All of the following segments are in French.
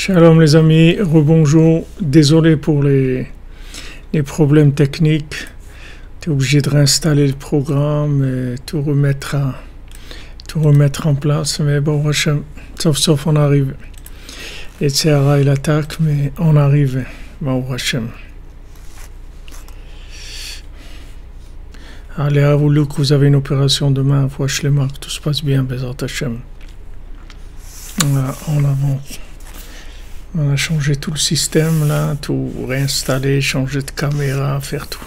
Shalom les amis, rebonjour, désolé pour les problèmes techniques, tu es obligé de réinstaller le programme et tout remettre en place, mais bon, sauf on arrive. Et Tsehara il attaque, mais on arrive, bon, Hashem. Allez, à vous que vous avez une opération demain, je les marque, tout se passe bien, Bezat Hashem. Voilà, on avance. On a changé tout le système là, tout réinstaller, changer de caméra, faire tout.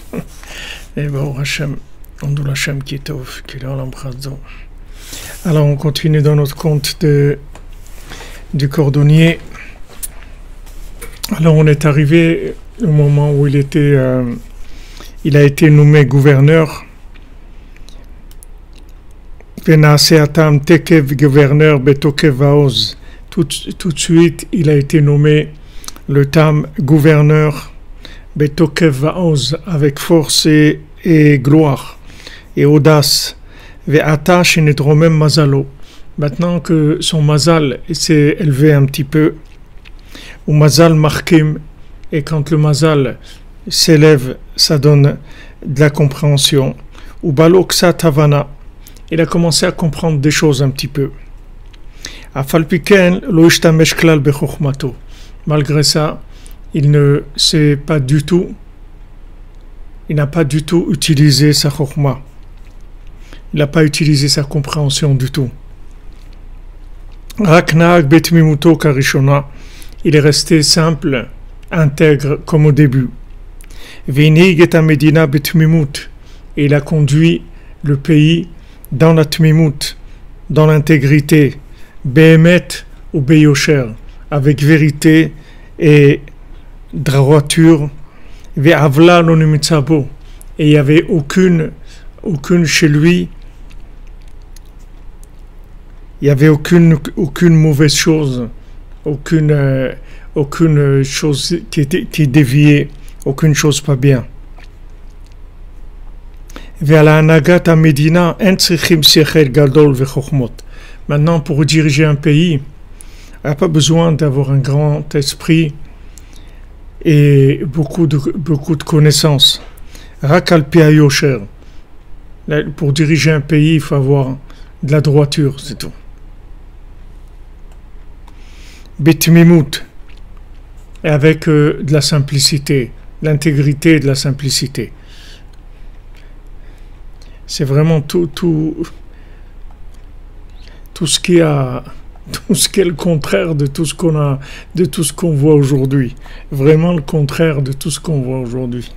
Et bon, Hachem, on doit Hachem qui est ouf, qui est dans l'embrasse. Alors on continue dans notre compte du cordonnier. Alors on est arrivé au moment où il a été nommé gouverneur. Venaseatam Tekev gouverneur Betokev Vaoz. Tout de suite, il a été nommé le Tam gouverneur Betokev Vaoz avec force et gloire et audace. Ve'ata shenedromem mazalo. Maintenant que son mazal s'est élevé un petit peu, ou mazal markim, et quand le mazal s'élève, ça donne de la compréhension. Ou baloksa tavana, il a commencé à comprendre des choses un petit peu. Malgré ça, il n'a pas du tout utilisé sa chokhma. Il n'a pas utilisé sa compréhension du tout. Il est resté simple, intègre comme au début. Et il a conduit le pays dans la tmimut, dans l'intégrité. Behemet ou Beyosher, avec vérité et droiture, Ve'avla lo nimitzabo, et il n'y avait aucune chez lui, il n'y avait aucune mauvaise chose, aucune chose qui déviait, aucune chose pas bien. Ve'ala anagat ha-medina en tzrichim sechel gadol ve'chokhmot. Maintenant, pour diriger un pays, il n'y a pas besoin d'avoir un grand esprit et beaucoup de connaissances. Rakal Pia Yosher. Pour diriger un pays, il faut avoir de la droiture, c'est tout. Bitmimut. Et avec de la simplicité, l'intégrité et de la simplicité. C'est vraiment tout ce qui est le contraire de tout ce qu'on voit aujourd'hui. Vraiment le contraire de tout ce qu'on voit aujourd'hui.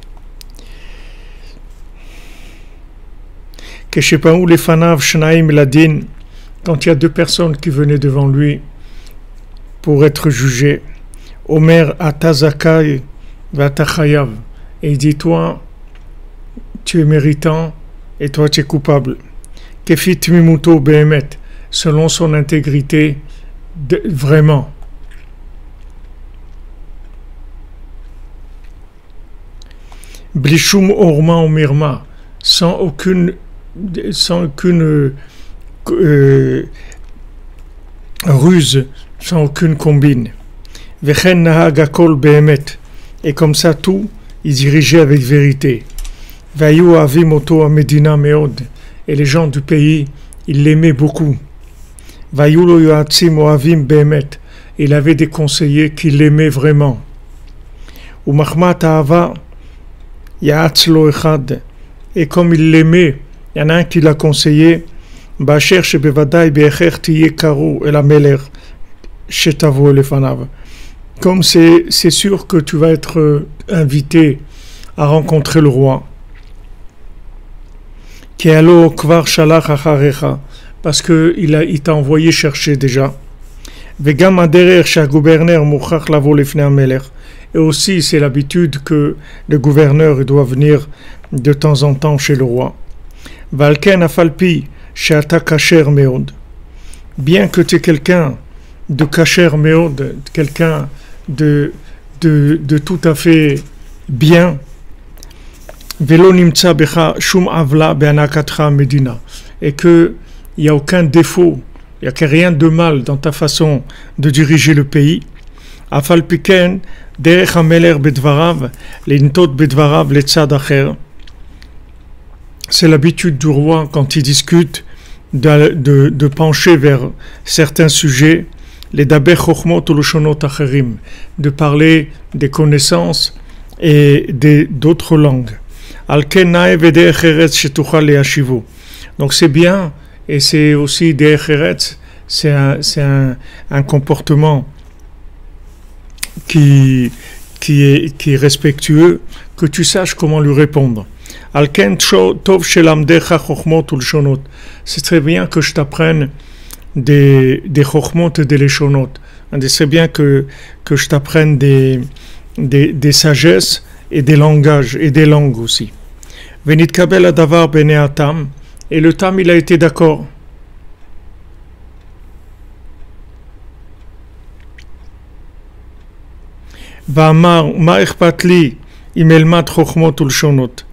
Quand il y a deux personnes qui venaient devant lui pour être jugées, Omer atazakai vatachayav, et il dit, toi tu es méritant et toi tu es coupable. Kefit mimuto behemet, selon son intégrité, vraiment. Blishum orma ou mirma, sans aucune ruse, sans aucune combine. Vechen nahagakol behemet, et comme ça tout, il dirigeait avec vérité. Vayu avimoto amedina meod, et les gens du pays, ils l'aimaient beaucoup. Vayulo yoatzim oavim behemet, il avait des conseillers qui l'aimaient vraiment. Umachmat ahava yaatzlo echad, et comme il l'aimait, il y en a un qui l'a conseillé. Bacher shebevadai beecher tiye karu el ameler shetavo elefanav. Comme c'est sûr que tu vas être invité à rencontrer le roi. Ki alo kvar shalach acharecha, parce qu'il t'a envoyé chercher déjà. Vegam aderer shah gouverneur mouchach lavo lefnei ameler. Et aussi, c'est l'habitude que le gouverneur doit venir de temps en temps chez le roi. Valken afalpi she'ata kasher meod. Bien que tu es quelqu'un de kasher meod, quelqu'un de tout à fait bien, velo nimtza becha shum avla be'anakatra medina, et que il n'y a aucun défaut, il n'y a rien de mal dans ta façon de diriger le pays. Afal piken, derech hameler bedvarav, lintot bedvarav letzad acher. C'est l'habitude du roi quand il discute de pencher vers certains sujets, les daber chokhmot ou loshonot acherim, de parler des connaissances et d'autres langues. Al ken nae vederech eretz shetuchal leashivu. Donc c'est bien, et c'est aussi derech eretz, c'est un comportement qui est respectueux, que tu saches comment lui répondre. Al ken tov shelamdecha chokhmot ou loshonot. C'est très bien que je t'apprenne des chokhmot et des leshonot. C'est bien que je t'apprenne des sagesses et des langages et des langues aussi. Venit kabel adavar bene atam, et le tam il a été d'accord. Va'amar ma echpat li im elmat chokhmot u leshonot.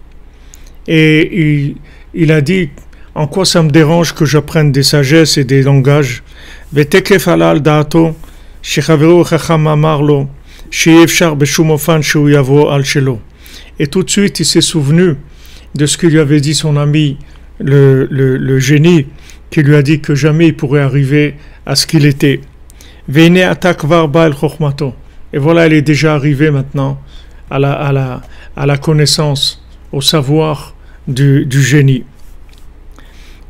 Et il a dit, en quoi ça me dérange que j'apprenne des sagesses et des langages? Vetekef alal da'ato shechaveru chacham amar lo she'ei efshar b'shum ofan she'hu yavo al shelo. Et tout de suite il s'est souvenu de ce que lui avait dit son ami le génie, qui lui a dit que jamais il pourrait arriver à ce qu'il était. Veine atak var ba'al chokhmato. Et voilà, elle est déjà arrivée maintenant à la connaissance, au savoir du génie.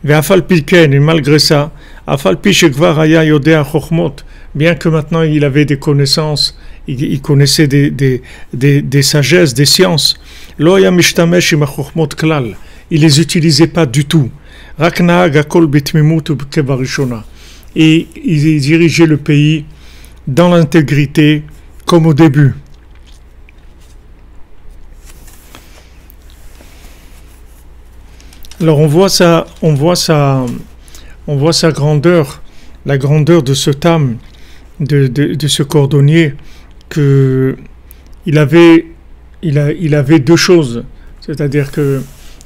Ve'afal piken, et malgré ça, afal pi shekvar haya yodea chokhmot, bien que maintenant il avait des connaissances, il connaissait des sagesses, des sciences, lo haya mishtamesh im chokhmot klal, il les utilisait pas du tout. Rak nahag hakol betmimut kebarishona, et il dirigeait le pays dans l'intégrité comme au début. Alors on voit sa grandeur, la grandeur de ce tam, de ce cordonnier, que il avait deux choses, c'est-à-dire que,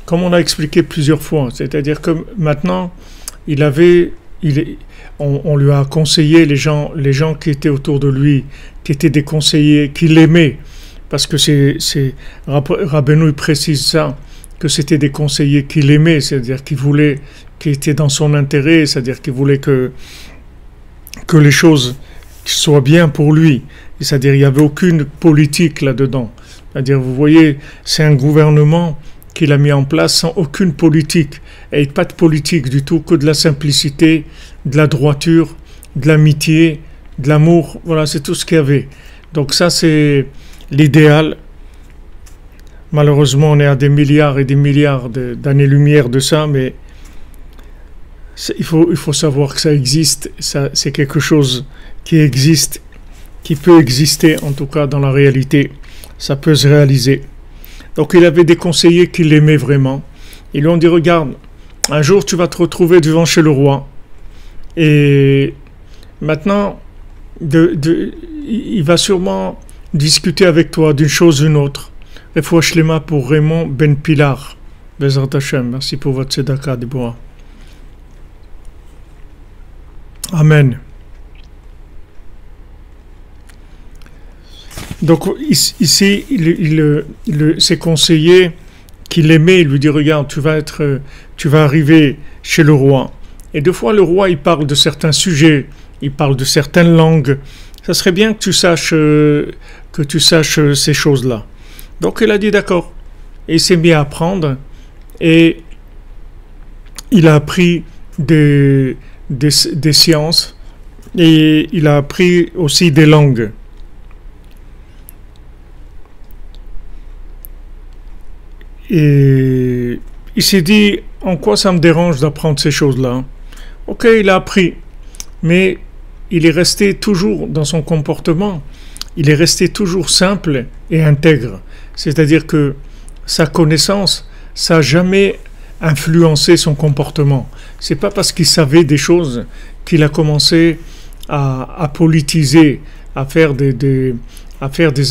comme on a expliqué plusieurs fois, c'est-à-dire que maintenant on lui a conseillé les gens qui étaient autour de lui, qui étaient des conseillers, qui l'aimaient, parce que Rabbeinu précise ça, que c'était des conseillers qui l'aimaient, c'est-à-dire qui étaient dans son intérêt, c'est-à-dire qui voulaient que les choses soient bien pour lui, c'est-à-dire il n'y avait aucune politique là-dedans, c'est-à-dire vous voyez, c'est un gouvernement qu'il a mis en place sans aucune politique, et pas de politique du tout, que de la simplicité, de la droiture, de l'amitié, de l'amour, voilà, c'est tout ce qu'il y avait. Donc ça c'est l'idéal. Malheureusement on est à des milliards et des milliards d'années-lumière de ça, mais il faut savoir que ça existe, c'est quelque chose qui existe, qui peut exister en tout cas dans la réalité, ça peut se réaliser. Donc il avait des conseillers qui l'aimaient vraiment. Ils lui ont dit, regarde, un jour tu vas te retrouver devant chez le roi. Et maintenant, il va sûrement discuter avec toi d'une chose ou d'une autre. Refoua shlema pour Raymond Ben Pilar. Bezrat Hashem, merci pour votre tzedaka de bois. Amen. Donc ici, ses conseillers qui l'aimaient, il lui dit, regarde, tu vas arriver chez le roi. Et deux fois, le roi, il parle de certains sujets, il parle de certaines langues. Ça serait bien que tu saches ces choses-là. Donc il a dit d'accord. Et il s'est mis à apprendre. Et il a appris des sciences. Et il a appris aussi des langues. Et il s'est dit, en quoi ça me dérange d'apprendre ces choses-là? Ok, il a appris, mais il est resté toujours dans son comportement, il est resté toujours simple et intègre. C'est-à-dire que sa connaissance, ça n'a jamais influencé son comportement. C'est pas parce qu'il savait des choses qu'il a commencé à politiser, à faire des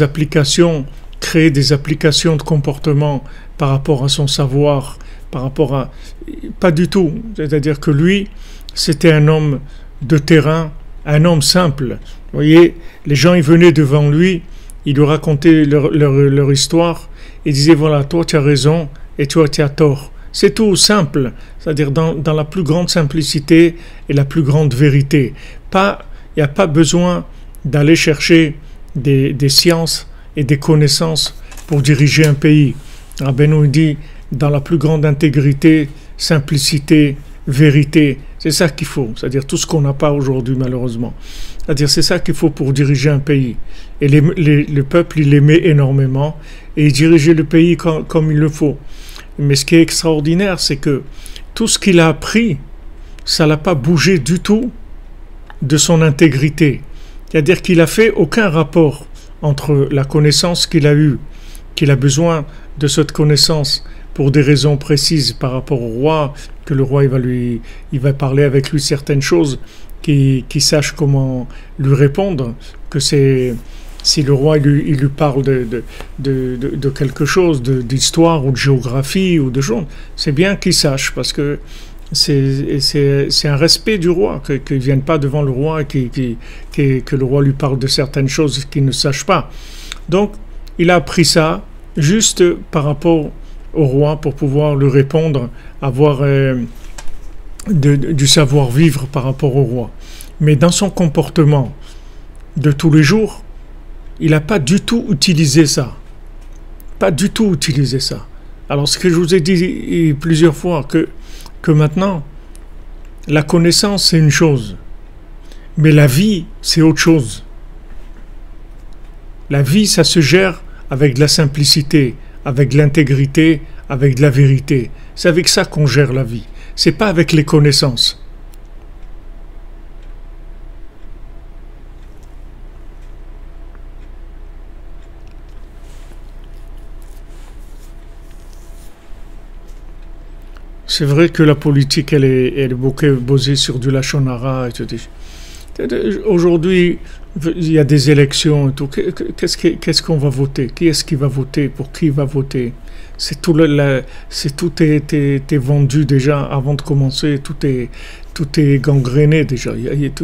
applications, créer des applications de comportement par rapport à son savoir, pas du tout. C'est-à-dire que lui, c'était un homme de terrain, un homme simple, Vous voyez, les gens, ils venaient devant lui, ils lui racontaient leur histoire, ils disaient, voilà, toi tu as raison et toi tu as tort. C'est tout simple, c'est-à-dire dans la plus grande simplicité et la plus grande vérité. Il n'y a pas besoin d'aller chercher des sciences et des connaissances pour diriger un pays. Rabbeinu dit, dans la plus grande intégrité, simplicité, vérité, c'est ça qu'il faut, c'est-à-dire tout ce qu'on n'a pas aujourd'hui malheureusement. C'est-à-dire c'est ça qu'il faut pour diriger un pays. Et le peuple, il aimait énormément et il dirigeait le pays comme il le faut. Mais ce qui est extraordinaire, c'est que tout ce qu'il a appris, ça l'a pas bougé du tout de son intégrité. C'est-à-dire qu'il n'a fait aucun rapport entre la connaissance qu'il a eue, qu'il a besoin de cette connaissance pour des raisons précises par rapport au roi, que le roi il va parler avec lui certaines choses, qu'il sache comment lui répondre, que si le roi il lui parle de quelque chose, d'histoire ou de géographie ou de choses, c'est bien qu'il sache, parce que c'est un respect du roi, qu'il ne vienne pas devant le roi et que le roi lui parle de certaines choses qu'il ne sache pas. Donc, il a appris ça juste par rapport au roi pour pouvoir lui répondre, avoir du savoir-vivre par rapport au roi. Mais dans son comportement de tous les jours, il n'a pas du tout utilisé ça. Pas du tout utilisé ça. Alors, ce que je vous ai dit plusieurs fois, que maintenant, la connaissance, c'est une chose. Mais la vie, c'est autre chose. La vie, ça se gère avec de la simplicité, avec de l'intégrité, avec de la vérité. C'est avec ça qu'on gère la vie. C'est pas avec les connaissances. C'est vrai que la politique, elle est beaucoup basée sur du lachon hara et tout. Aujourd'hui, il y a des élections et tout. Qu'est-ce qu'on va voter? Qui est-ce qui va voter? Pour qui va voter? Tout est vendu déjà avant de commencer. Tout est gangréné déjà.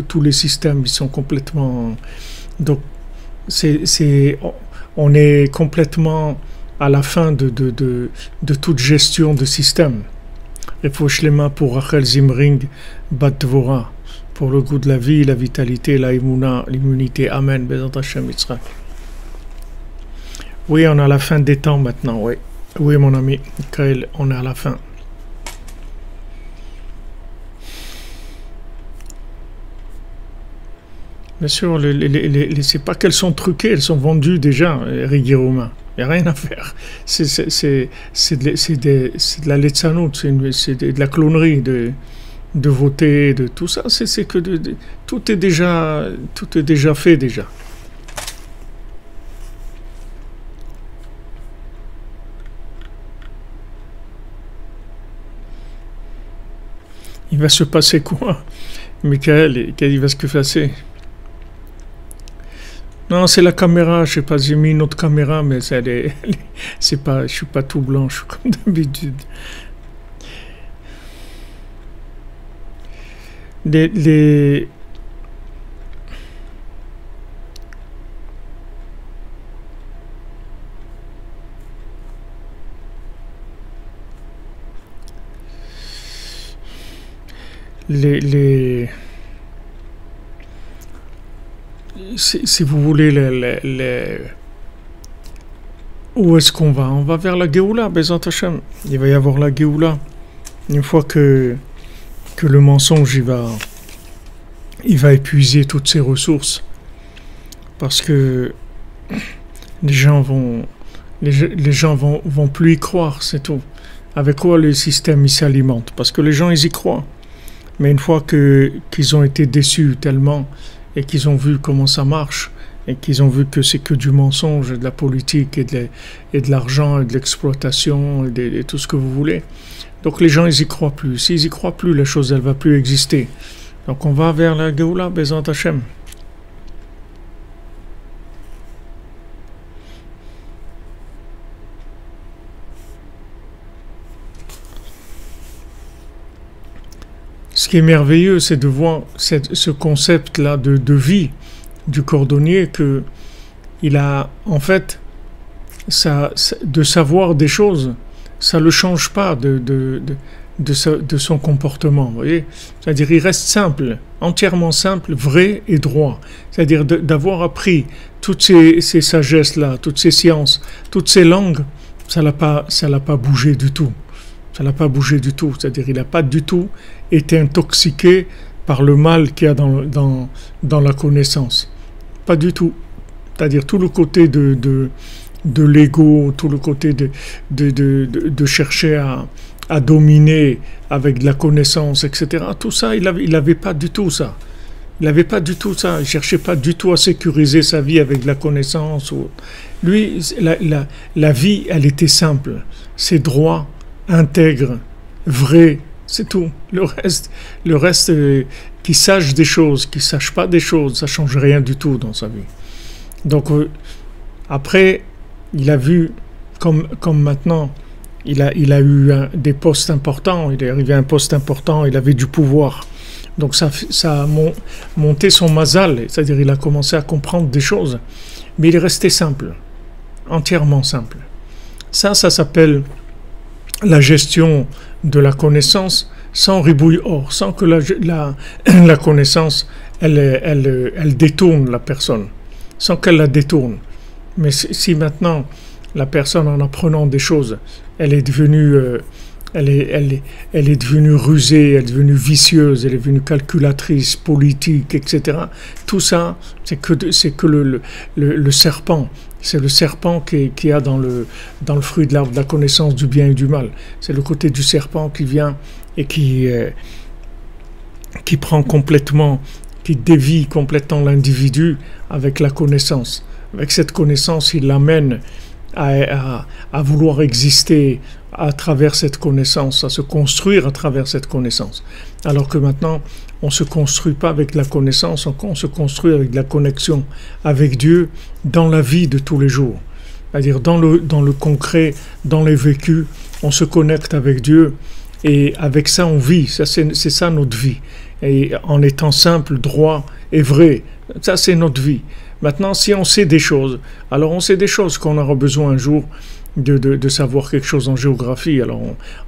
Tous les systèmes, ils sont complètement. Donc, on est complètement à la fin de toute gestion de système. Et Fouchlema pour Rachel Zimring Bat Dvorah, pour le goût de la vie, la vitalité, la imuna, l'immunité. Amen. Bezat Hashem Yitzhak. Oui, on est à la fin des temps maintenant. Oui, oui mon ami Michael, on est à la fin. Bien sûr, c'est pas qu'elles sont truquées, elles sont vendues déjà régulièrement. Il n'y a rien à faire. C'est de la letzanout, c'est de la clonerie de voter, de tout ça. C'est que tout est déjà fait déjà. Il va se passer quoi, Michael? Il va se passer? Non, c'est la caméra, je sais pas, j'ai mis une autre caméra, mais c'est pas, je suis pas tout blanche comme d'habitude. Si vous voulez, où est-ce qu'on va? On va vers la Géoula, Bezat Hashem. Il va y avoir la Géoula. Une fois que le mensonge, il va épuiser toutes ses ressources. Parce que les gens vont plus y croire, c'est tout. Avec quoi le système il s'alimente? Parce que les gens, ils y croient. Mais une fois qu'ils ont été déçus tellement, et qu'ils ont vu comment ça marche, et qu'ils ont vu que c'est que du mensonge, de la politique, et de l'argent, et de l'exploitation, et tout ce que vous voulez. Donc les gens, ils y croient plus. S'ils y croient plus, la chose, elle va plus exister. Donc on va vers la Géoula, Bezat Hashem. Ce qui est merveilleux, c'est de voir ce concept-là de vie, du cordonnier que il a, en fait, de savoir des choses, ça ne le change pas de son comportement, vous voyez. C'est-à-dire, il reste simple, entièrement simple, vrai et droit. C'est-à-dire d'avoir appris toutes ces sagesses-là, toutes ces sciences, toutes ces langues, ça l'a pas bougé du tout. Ça l'a pas bougé du tout. C'est-à-dire, il n'a pas du tout été intoxiqué par le mal qu'il y a dans la connaissance. Pas du tout. C'est-à-dire, tout le côté de l'ego, tout le côté de chercher à dominer avec de la connaissance, etc. Tout ça, il avait pas du tout ça. Il n'avait pas du tout ça. Il cherchait pas du tout à sécuriser sa vie avec de la connaissance. Lui, la vie, elle était simple. C'est droit, intègre, vrai, c'est tout. Le reste, qu'il sache des choses, qu'il sache pas des choses, ça change rien du tout dans sa vie. Donc, après, il a vu, comme maintenant, il a eu des postes importants, il est arrivé à un poste important, il avait du pouvoir. Donc ça a monté son mazal, c'est-à-dire il a commencé à comprendre des choses. Mais il est resté simple, entièrement simple. Ça s'appelle la gestion de la connaissance sans ribouille or, sans que la connaissance, elle détourne la personne, sans qu'elle la détourne. Mais si maintenant la personne, en apprenant des choses, elle est devenue rusée, elle est devenue vicieuse, elle est devenue calculatrice, politique, etc. Tout ça, c'est que le serpent. C'est le serpent qui a dans le fruit de l'arbre de la connaissance du bien et du mal. C'est le côté du serpent qui vient et qui prend complètement, qui dévie complètement l'individu avec la connaissance. Avec cette connaissance, il l'amène à vouloir exister à travers cette connaissance, à se construire à travers cette connaissance. Alors que maintenant, on ne se construit pas avec la connaissance, on se construit avec la connexion avec Dieu dans la vie de tous les jours. C'est-à-dire dans le concret, dans les vécus, on se connecte avec Dieu et avec ça on vit. C'est ça notre vie. Et en étant simple, droit et vrai, ça c'est notre vie. Maintenant, si on sait des choses, alors on sait des choses qu'on aura besoin un jour de savoir quelque chose en géographie, alors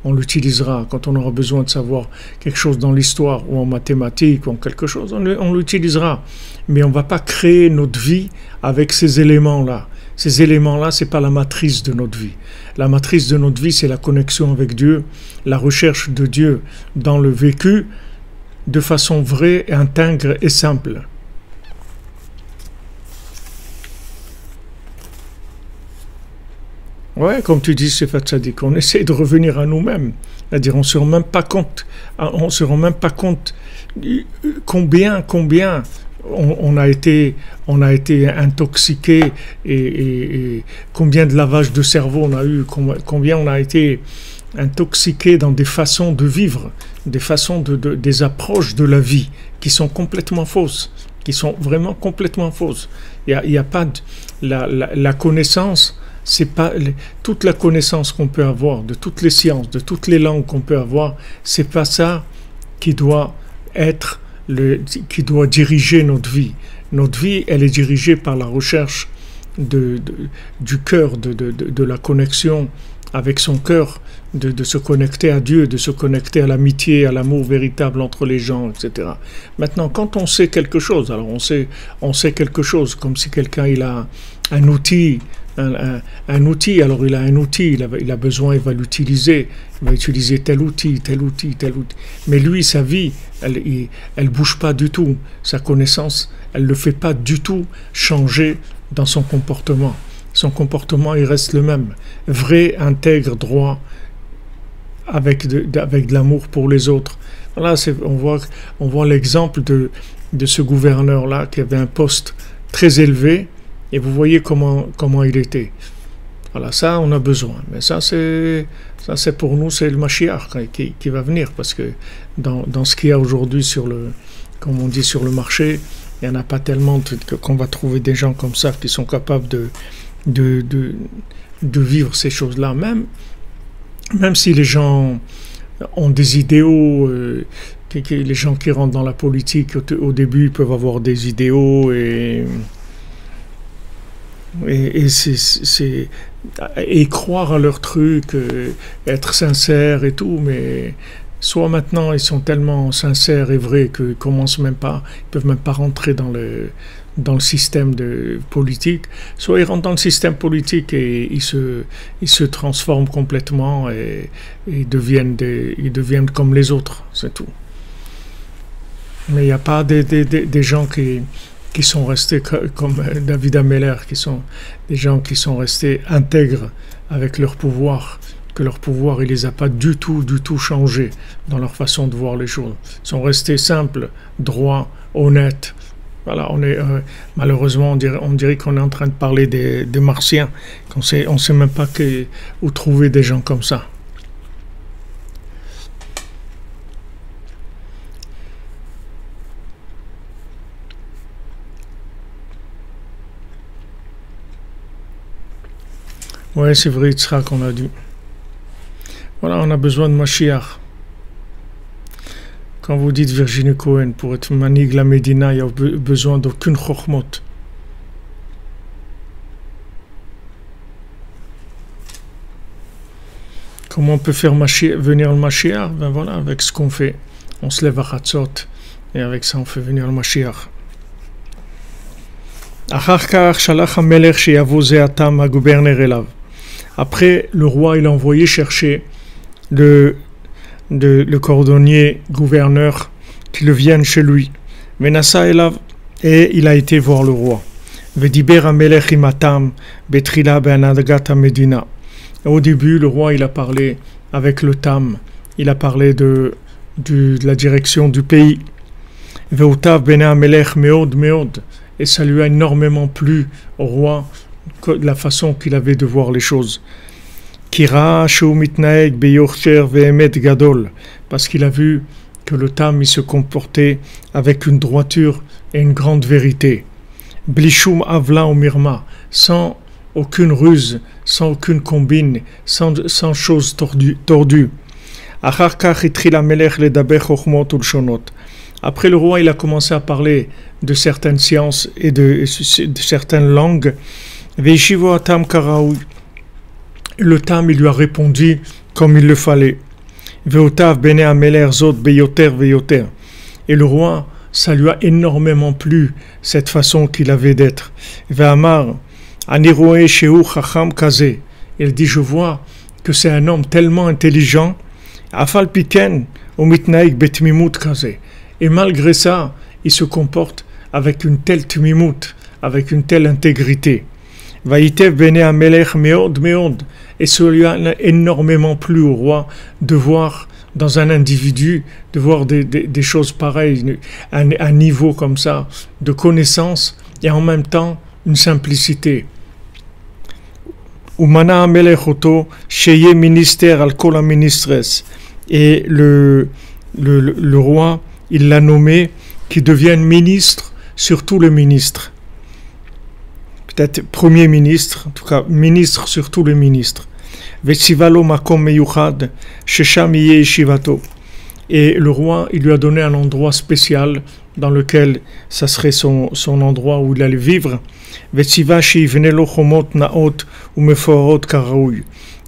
on l'utilisera. Quand on aura besoin de savoir quelque chose dans l'histoire ou en mathématiques ou en quelque chose, on l'utilisera. Mais on ne va pas créer notre vie avec ces éléments-là. Ces éléments-là, ce n'est pas la matrice de notre vie. La matrice de notre vie, c'est la connexion avec Dieu, la recherche de Dieu dans le vécu de façon vraie, intègre et simple. Ouais, comme tu dis, c'est Fatsadik, on essaie de revenir à nous-mêmes. C'est-à-dire, on ne se rend même pas compte combien on a été intoxiqué et combien de lavage de cerveau on a eu, combien on a été intoxiqué dans des façons de vivre, des façons des approches de la vie qui sont complètement fausses, qui sont vraiment complètement fausses. Il y a pas la connaissance. C'est pas toute la connaissance qu'on peut avoir de toutes les sciences, de toutes les langues qu'on peut avoir, c'est pas ça qui doit qui doit diriger notre vie. Notre vie, elle est dirigée par la recherche du cœur, de la connexion avec son cœur, de se connecter à Dieu, de se connecter à l'amitié, à l'amour véritable entre les gens, etc. Maintenant, quand on sait quelque chose, alors on sait quelque chose, comme si quelqu'un il a un outil, alors il a un outil, il a besoin, il va l'utiliser, il va utiliser tel outil. Mais lui, sa vie, elle bouge pas du tout. Sa connaissance, elle le fait pas du tout changer dans son comportement. Son comportement, il reste le même. Vrai, intègre, droit, avec de l'amour pour les autres. Voilà, on voit l'exemple de ce gouverneur-là qui avait un poste très élevé. Et vous voyez comment il était. Voilà, ça, on a besoin. Mais ça, c'est pour nous, c'est le Mashiach qui va venir. Parce que dans ce qu'il y a aujourd'hui comme on dit, sur le marché, il n'y en a pas tellement qu'on va trouver des gens comme ça qui sont capables de vivre ces choses-là. Même si les gens ont des idéaux les gens qui rentrent dans la politique, au début, ils peuvent avoir des idéaux et croire à leur truc, être sincères et tout, mais soit maintenant ils sont tellement sincères et vrais qu'ils commencent même pas, ils peuvent même pas rentrer dans le système politique, soit ils rentrent dans le système politique et ils se transforment complètement et ils deviennent comme les autres, c'est tout. Mais il n'y a pas des gens qui sont restés comme David Ameller, qui sont des gens qui sont restés intègres avec leur pouvoir, que leur pouvoir, il les a pas du tout changés dans leur façon de voir les choses. Ils sont restés simples, droits, honnêtes. Voilà, malheureusement, on dirait qu'on est en train de parler des Martiens, on sait même pas où trouver des gens comme ça. Ouais, c'est vrai, Yitzhak, qu'on a dit. Voilà, on a besoin de Mashiach. Quand vous dites Virginie Cohen, pour être manig la Médina, il n'y a besoin d'aucune chokhmot. Comment on peut faire venir le Mashiach? Ben voilà, avec ce qu'on fait. On se lève à Chatzot, et avec ça on fait venir le Mashiach. Après, le roi il a envoyé chercher le cordonnier gouverneur qui le vienne chez lui. Et il a été voir le roi. Au début, le roi il a parlé avec le tam, il a parlé de la direction du pays. Et ça lui a énormément plu au roi, la façon qu'il avait de voir les choses. Parce qu'il a vu que le tam il se comportait avec une droiture et une grande vérité. Blishum avla ou mirma, sans aucune ruse, sans aucune combine, sans chose tordue. Après le roi il a commencé à parler de certaines sciences et de certaines langues. Le tam il lui a répondu comme il le fallait. Et le roi, ça lui a énormément plu, cette façon qu'il avait d'être. Il dit, je vois que c'est un homme tellement intelligent, et malgré ça, il se comporte avec une telle tmimut, avec une telle intégrité. Et cela a énormément plu au roi de voir dans un individu, de voir des choses pareilles, un niveau comme ça, de connaissance et en même temps une simplicité. Et le roi, il l'a nommé qui devienne ministre sur tous les ministres. Peut-être premier ministre, en tout cas ministre sur tous les ministres. Et le roi, il lui a donné un endroit spécial dans lequel ça serait son endroit où il allait vivre.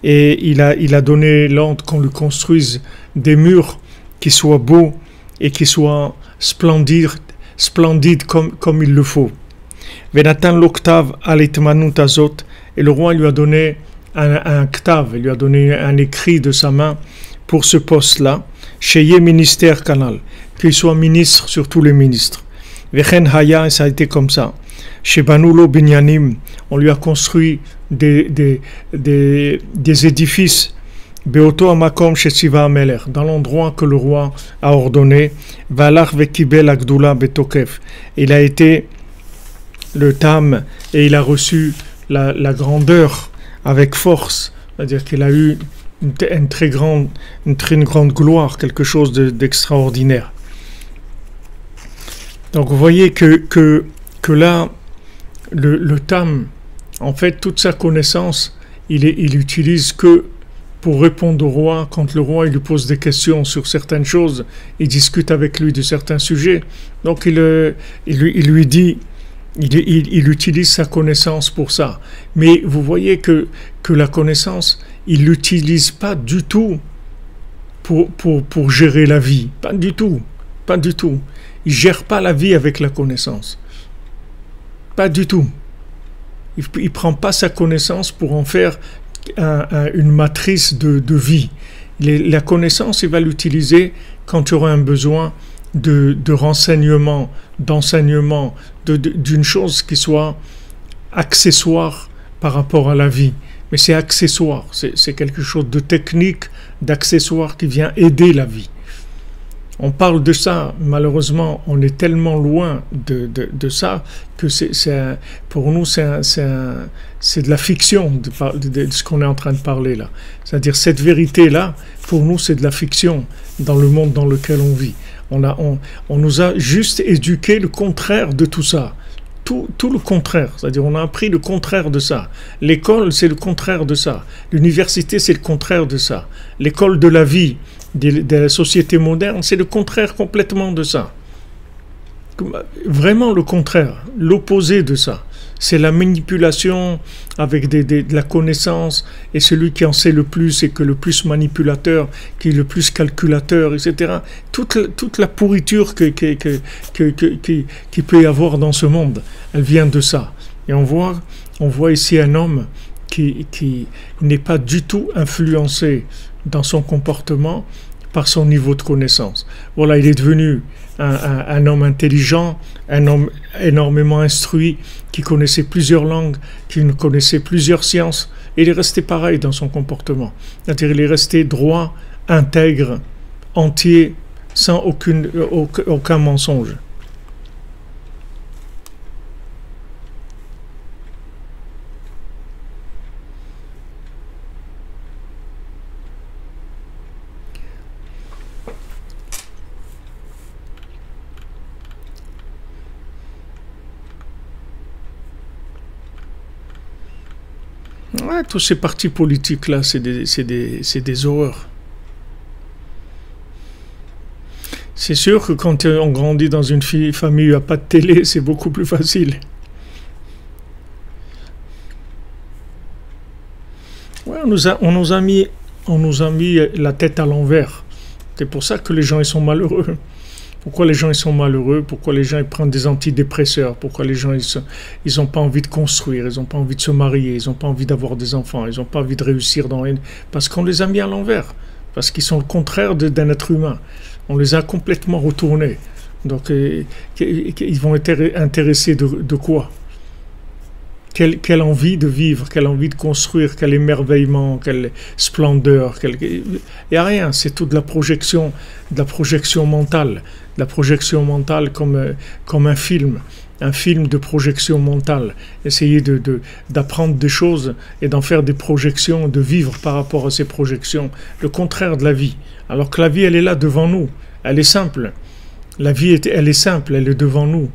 Et il a donné l'ordre qu'on lui construise des murs qui soient beaux et qui soient splendides comme il le faut. Et le roi lui a donné un ktav, il lui a donné un écrit de sa main pour ce poste-là, Sheye ministère canal, qu'il soit ministre sur tous les ministres. Vechen haya, et ça a été comme ça. Shebanulo binyanim, on lui a construit des édifices, Beoto amakom shetsiva ameler, dans l'endroit que le roi a ordonné, Valach vekibel agdula betokef. Il a été le tam et il a reçu la grandeur avec force, c'est-à-dire qu'il a eu une très grande gloire, quelque chose d'extraordinaire. Donc vous voyez que là, le tam, en fait, toute sa connaissance, il utilise que pour répondre au roi. Quand le roi il lui pose des questions sur certaines choses, il discute avec lui de certains sujets. Donc il lui dit, il utilise sa connaissance pour ça. Mais vous voyez que la connaissance, il l'utilise pas du tout pour gérer la vie. Pas du tout. Pas du tout. Il gère pas la vie avec la connaissance. Pas du tout. Il prend pas sa connaissance pour en faire une matrice de vie. La connaissance, il va l'utiliser quand tu auras un besoin de renseignement, d'enseignement, d'une chose qui soit accessoire par rapport à la vie. Mais c'est accessoire, c'est quelque chose de technique, d'accessoire qui vient aider la vie. On parle de ça, malheureusement, on est tellement loin de ça que pour nous, c'est de la fiction de ce qu'on est en train de parler là. C'est-à-dire cette vérité-là, pour nous, c'est de la fiction dans le monde dans lequel on vit. On nous a juste éduqué le contraire de tout ça. Tout le contraire, c'est-à-dire on a appris le contraire de ça. L'école, c'est le contraire de ça. L'université, c'est le contraire de ça. L'école de la vie, de la société moderne, c'est le contraire complètement de ça. Vraiment le contraire, l'opposé de ça. C'est la manipulation avec de la connaissance, et celui qui en sait le plus et que le plus manipulateur, qui est le plus calculateur, etc. Toute la pourriture qui peut y avoir dans ce monde, elle vient de ça. Et on voit ici un homme qui n'est pas du tout influencé dans son comportement par son niveau de connaissance. Voilà, il est devenu un homme intelligent, un homme énormément instruit, qui connaissait plusieurs langues, qui connaissait plusieurs sciences, et il est resté pareil dans son comportement. C'est-à-dire, il est resté droit, intègre, entier, sans aucun mensonge. Ouais, tous ces partis politiques-là, c'est des horreurs. C'est sûr que quand on grandit dans une famille où il n'y a pas de télé, c'est beaucoup plus facile. Ouais, on nous a mis la tête à l'envers. C'est pour ça que les gens ils sont malheureux. Pourquoi les gens ils sont malheureux? Pourquoi les gens ils prennent des antidépresseurs? Pourquoi les gens ils ont pas envie de construire? Ils n'ont pas envie de se marier? Ils n'ont pas envie d'avoir des enfants? Ils n'ont pas envie de réussir dans rien? Parce qu'on les a mis à l'envers. Parce qu'ils sont le contraire d'un être humain. On les a complètement retournés. Donc ils vont être intéressés de quoi? Quelle envie de vivre, quelle envie de construire, quel émerveillement, quelle splendeur. Il n'y a rien, c'est toute de la projection mentale. De la projection mentale comme un film de projection mentale. Essayer d'apprendre des choses et d'en faire des projections, de vivre par rapport à ces projections. Le contraire de la vie. Alors que la vie, elle est là devant nous. Elle est simple. La vie, elle est simple, elle est devant nous.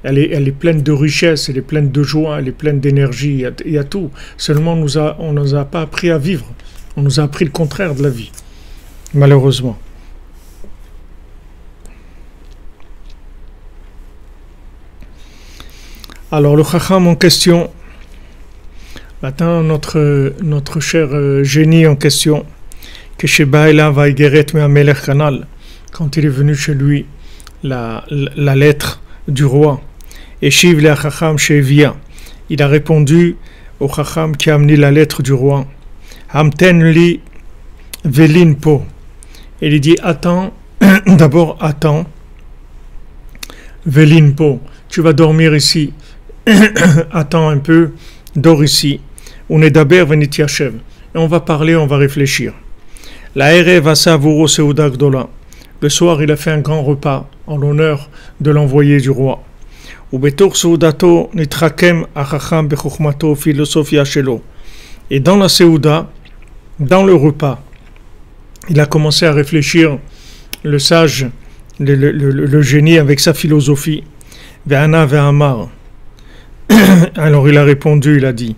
Elle est pleine de richesse, elle est pleine de joie, elle est pleine d'énergie, il y a tout. Seulement, on ne nous a pas appris à vivre. On nous a appris le contraire de la vie, malheureusement. Alors, le Chacham en question, maintenant, notre cher génie en question, que chez Baïla Vaïgeret Me'amelech Kanal, quand il est venu chez lui, la lettre du roi, et Shiv le Chacham Shevia, il a répondu au Chacham qui a amené la lettre du roi, Hamten li velin po. Il dit attends, d'abord attends, velin po, tu vas dormir ici, attends un peu, dors ici, on est d'abord venit Yashev, et on va parler, on va réfléchir. La Erev asa vuro seuda gdola. Le soir, il a fait un grand repas en l'honneur de l'envoyé du roi. Et dans la Séouda, dans le repas, il a commencé à réfléchir, le sage, le génie avec sa philosophie. Alors il a répondu, il a dit,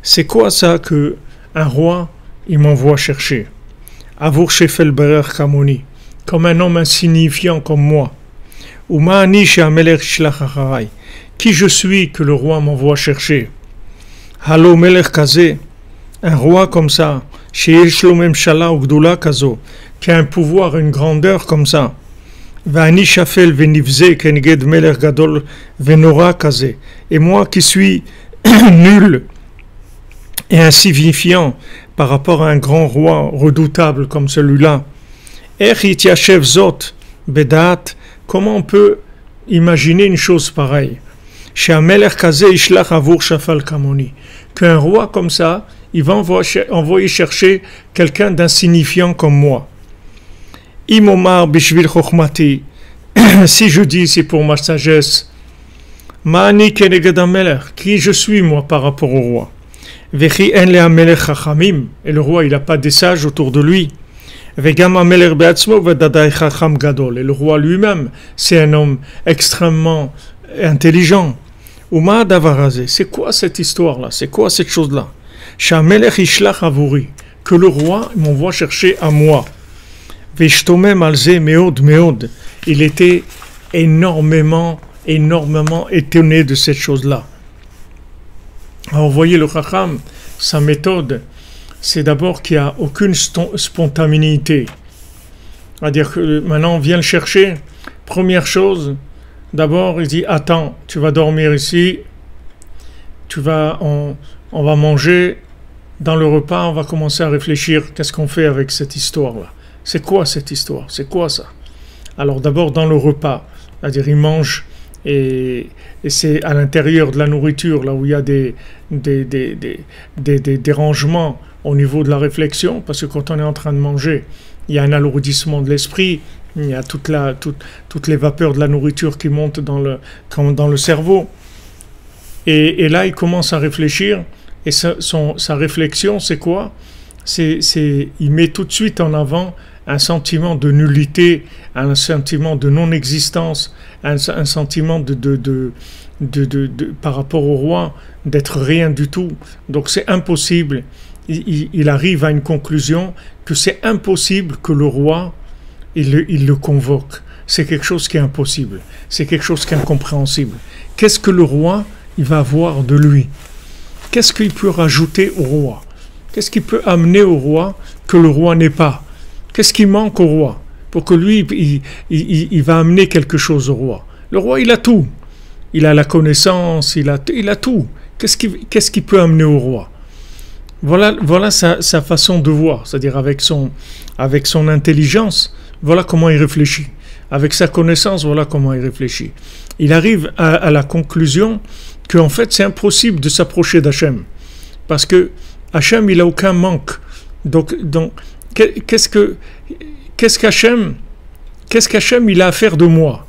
c'est quoi ça que un roi, il m'envoie chercher? Avour Shefel Berer Kamoni, comme un homme insignifiant comme moi. Uma ani she'amelech yishlach acharai, qui je suis que le roi m'envoie chercher? Halo melech kaze, un roi comme ça, sheyesh lo memshala ugdula kazo, qui a un pouvoir, une grandeur comme ça. Va'ani shafel venivze keneged melech gadol venora kaze, et moi qui suis nul et insignifiant par rapport à un grand roi redoutable comme celui-là. Ech yashev zot bedat, comment on peut imaginer une chose pareille? She'amelech kaze ishlach avur shafal kamoni, qu'un roi comme ça, il va envoyer chercher quelqu'un d'insignifiant comme moi. Imomar bishvil chokhmati, si je dis c'est pour ma sagesse, ma'ani keneged hamelech, qui je suis moi par rapport au roi? Vechi en le hamelech chachamim, et le roi il n'a pas des sages autour de lui. Vegam hamelech be'atzmo vedadai chacham gadol, et le roi lui-même c'est un homme extrêmement intelligent. Uma davarazé, c'est quoi cette histoire là? C'est quoi cette chose là? Shamelech ishlach avuri, que le roi m'envoie chercher à moi. Veshtomem alze meod meod, il était énormément étonné de cette chose là. Alors vous voyez le Chacham, sa méthode, c'est d'abord qu'il n'y a aucune spontanéité. C'est-à-dire que maintenant on vient le chercher, première chose, d'abord il dit attends, tu vas dormir ici, on va manger, dans le repas on va commencer à réfléchir, qu'est-ce qu'on fait avec cette histoire-là? C'est quoi cette histoire? C'est quoi ça? Alors d'abord dans le repas, c'est-à-dire il mange, et c'est à l'intérieur de la nourriture, là où il y a des dérangements au niveau de la réflexion, parce que quand on est en train de manger, il y a un alourdissement de l'esprit, il y a toutes les vapeurs de la nourriture qui montent dans le cerveau. Et là, il commence à réfléchir, et sa réflexion, c'est quoi? Il met tout de suite en avant un sentiment de nullité, un sentiment de non-existence, un sentiment par rapport au roi, d'être rien du tout. Donc c'est impossible. Il arrive à une conclusion que c'est impossible que le roi, il le convoque. C'est quelque chose qui est impossible. C'est quelque chose qui est incompréhensible. Qu'est-ce que le roi, il va avoir de lui? Qu'est-ce qu'il peut rajouter au roi? Qu'est-ce qu'il peut amener au roi que le roi n'ait pas? Qu'est-ce qui manque au roi pour que lui, il va amener quelque chose au roi? Le roi, il a tout. Il a la connaissance, il a tout. Qu'est-ce qu'il peut amener au roi? Voilà sa façon de voir, c'est-à-dire avec son intelligence, voilà comment il réfléchit. Avec sa connaissance, voilà comment il réfléchit. Il arrive à la conclusion qu'en fait, c'est impossible de s'approcher d'Hachem. Parce que Hachem, il n'a aucun manque. Donc qu'est-ce qu'Hachem il a à faire de moi?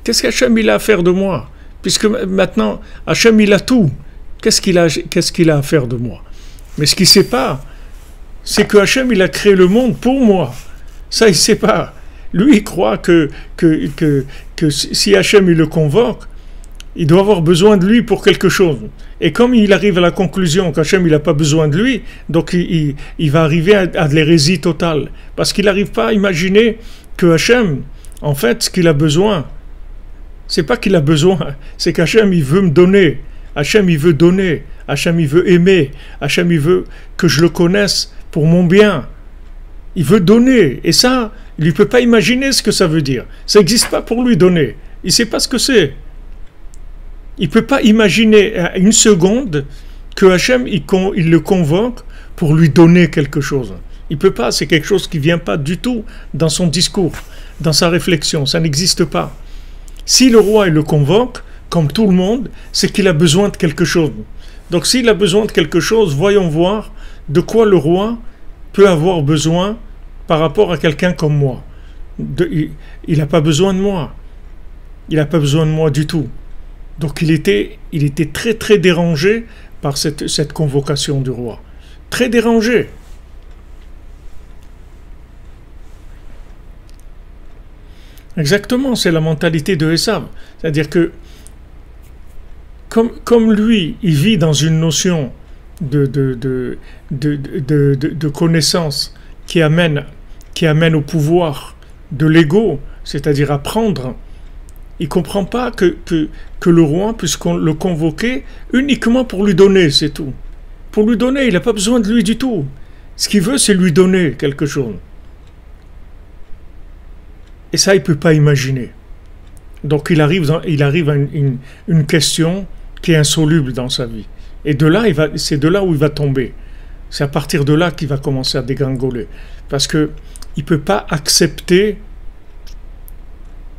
Qu'est-ce qu'Hachem il a à faire de moi? Puisque maintenant, Hachem il a tout. Qu'est-ce qu'il a à faire de moi? Mais ce qu'il ne sait pas, c'est que Hachem il a créé le monde pour moi. Ça, il ne sait pas. Lui, il croit que si Hachem il le convoque, il doit avoir besoin de lui pour quelque chose. Et comme il arrive à la conclusion qu'Hachem il n'a pas besoin de lui, donc il va arriver à de l'hérésie totale. Parce qu'il n'arrive pas à imaginer que Hachem, en fait, ce qu'il a besoin, c'est pas qu'il a besoin, c'est qu'Hachem il veut me donner. Hachem il veut donner. Hachem il veut aimer. Hachem il veut que je le connaisse pour mon bien. Il veut donner. Et ça, il ne peut pas imaginer ce que ça veut dire. Ça n'existe pas pour lui donner. Il ne sait pas ce que c'est. Il ne peut pas imaginer une seconde que Hachem il le convoque pour lui donner quelque chose. Il ne peut pas, c'est quelque chose qui ne vient pas du tout dans son discours, dans sa réflexion, ça n'existe pas. Si le roi il le convoque, comme tout le monde, c'est qu'il a besoin de quelque chose. Donc s'il a besoin de quelque chose, voyons voir de quoi le roi peut avoir besoin par rapport à quelqu'un comme moi. Il n'a pas besoin de moi. Il n'a pas besoin de moi du tout. Donc il était très très dérangé par cette convocation du roi. Très dérangé. Exactement, c'est la mentalité de Esav. C'est-à-dire que comme lui, il vit dans une notion de connaissances qui amènent au pouvoir de l'ego, c'est-à-dire à prendre. Il ne comprend pas que le roi puisse le convoquer uniquement pour lui donner, c'est tout. Pour lui donner, il n'a pas besoin de lui du tout. Ce qu'il veut, c'est lui donner quelque chose. Et ça, il ne peut pas imaginer. Donc il arrive à une question qui est insoluble dans sa vie. Et c'est de là où il va tomber. C'est à partir de là qu'il va commencer à dégringoler. Parce qu'il ne peut pas accepter,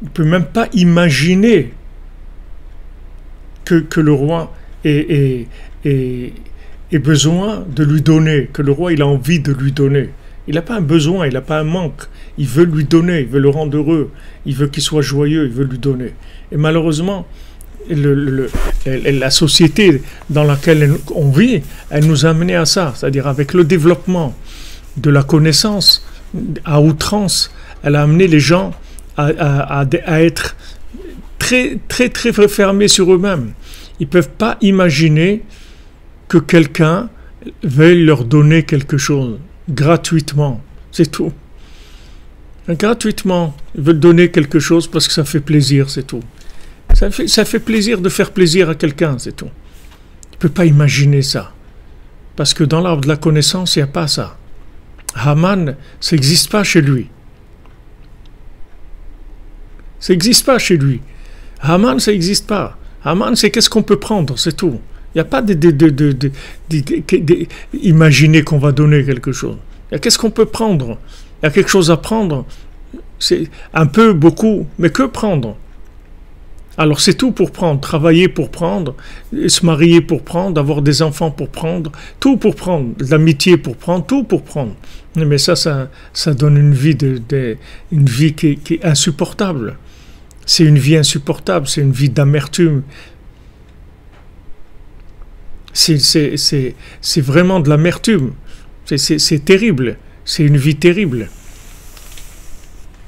il ne peut même pas imaginer que le roi ait besoin de lui donner, que le roi il a envie de lui donner. Il n'a pas un besoin, il n'a pas un manque. Il veut lui donner, il veut le rendre heureux, il veut qu'il soit joyeux, il veut lui donner. Et malheureusement, la société dans laquelle on vit, elle nous a amené à ça. C'est-à-dire avec le développement de la connaissance à outrance, elle a amené les gens à être très, très, très fermés sur eux-mêmes. Ils ne peuvent pas imaginer que quelqu'un veuille leur donner quelque chose gratuitement, c'est tout. Gratuitement, ils veulent donner quelque chose parce que ça fait plaisir, c'est tout. Ça fait plaisir de faire plaisir à quelqu'un, c'est tout. Tu ne peux pas imaginer ça. Parce que dans l'arbre de la connaissance, il n'y a pas ça. Haman, ça n'existe pas chez lui. Ça n'existe pas chez lui. Haman, ça n'existe pas. Haman, c'est qu'est-ce qu'on peut prendre, c'est tout. Il n'y a pas imaginer qu'on va donner quelque chose. Il y a qu'est-ce qu'on peut prendre. Il y a quelque chose à prendre. C'est un peu, beaucoup, mais que prendre? Alors c'est tout pour prendre. Travailler pour prendre, se marier pour prendre, avoir des enfants pour prendre, tout pour prendre. L'amitié pour prendre, tout pour prendre. Mais ça donne une vie, une vie qui est insupportable. C'est une vie insupportable, c'est une vie d'amertume. C'est vraiment de l'amertume. C'est terrible. C'est une vie terrible.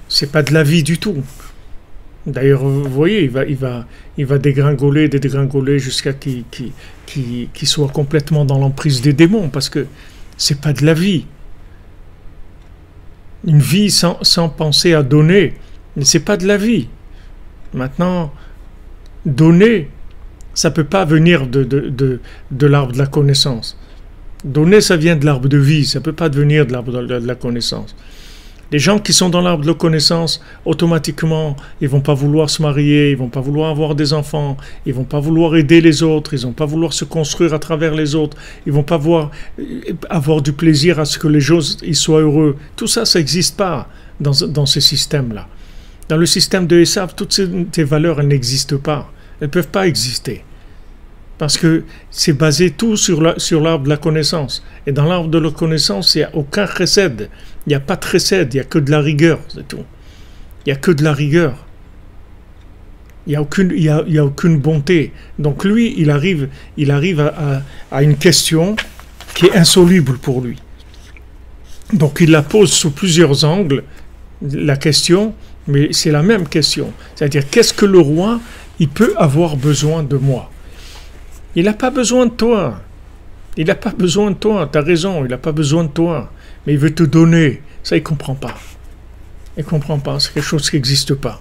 C'est pas de la vie du tout. D'ailleurs, vous voyez, il va dégringoler jusqu'à qu'il soit complètement dans l'emprise des démons, parce que c'est pas de la vie. Une vie sans penser à donner, mais c'est pas de la vie. Maintenant, donner, ça peut pas venir de l'arbre de la connaissance. Donner, ça vient de l'arbre de vie, ça peut pas venir de l'arbre de la connaissance. Les gens qui sont dans l'arbre de la connaissance, automatiquement, ils vont pas vouloir se marier, ils vont pas vouloir avoir des enfants, ils vont pas vouloir aider les autres, ils vont pas vouloir se construire à travers les autres, ils vont pas avoir du plaisir à ce que les gens ils soient heureux. Tout ça, ça n'existe pas dans ces systèmes-là. Dans le système de Esav, toutes ces valeurs, elles n'existent pas. Elles ne peuvent pas exister. Parce que c'est basé tout sur l'arbre de la connaissance. Et dans l'arbre de la connaissance, il n'y a aucun chesed. Il n'y a pas de chesed, il n'y a que de la rigueur, c'est tout. Il n'y a que de la rigueur. Il n'y a aucune bonté. Donc lui, il arrive à une question qui est insoluble pour lui. Donc il la pose sous plusieurs angles, la question, mais c'est la même question. C'est-à-dire, qu'est-ce que le roi, il peut avoir besoin de moi? Il n'a pas besoin de toi. Il n'a pas besoin de toi. Tu as raison, il n'a pas besoin de toi. Mais il veut te donner. Ça, il ne comprend pas. Il ne comprend pas. C'est quelque chose qui n'existe pas.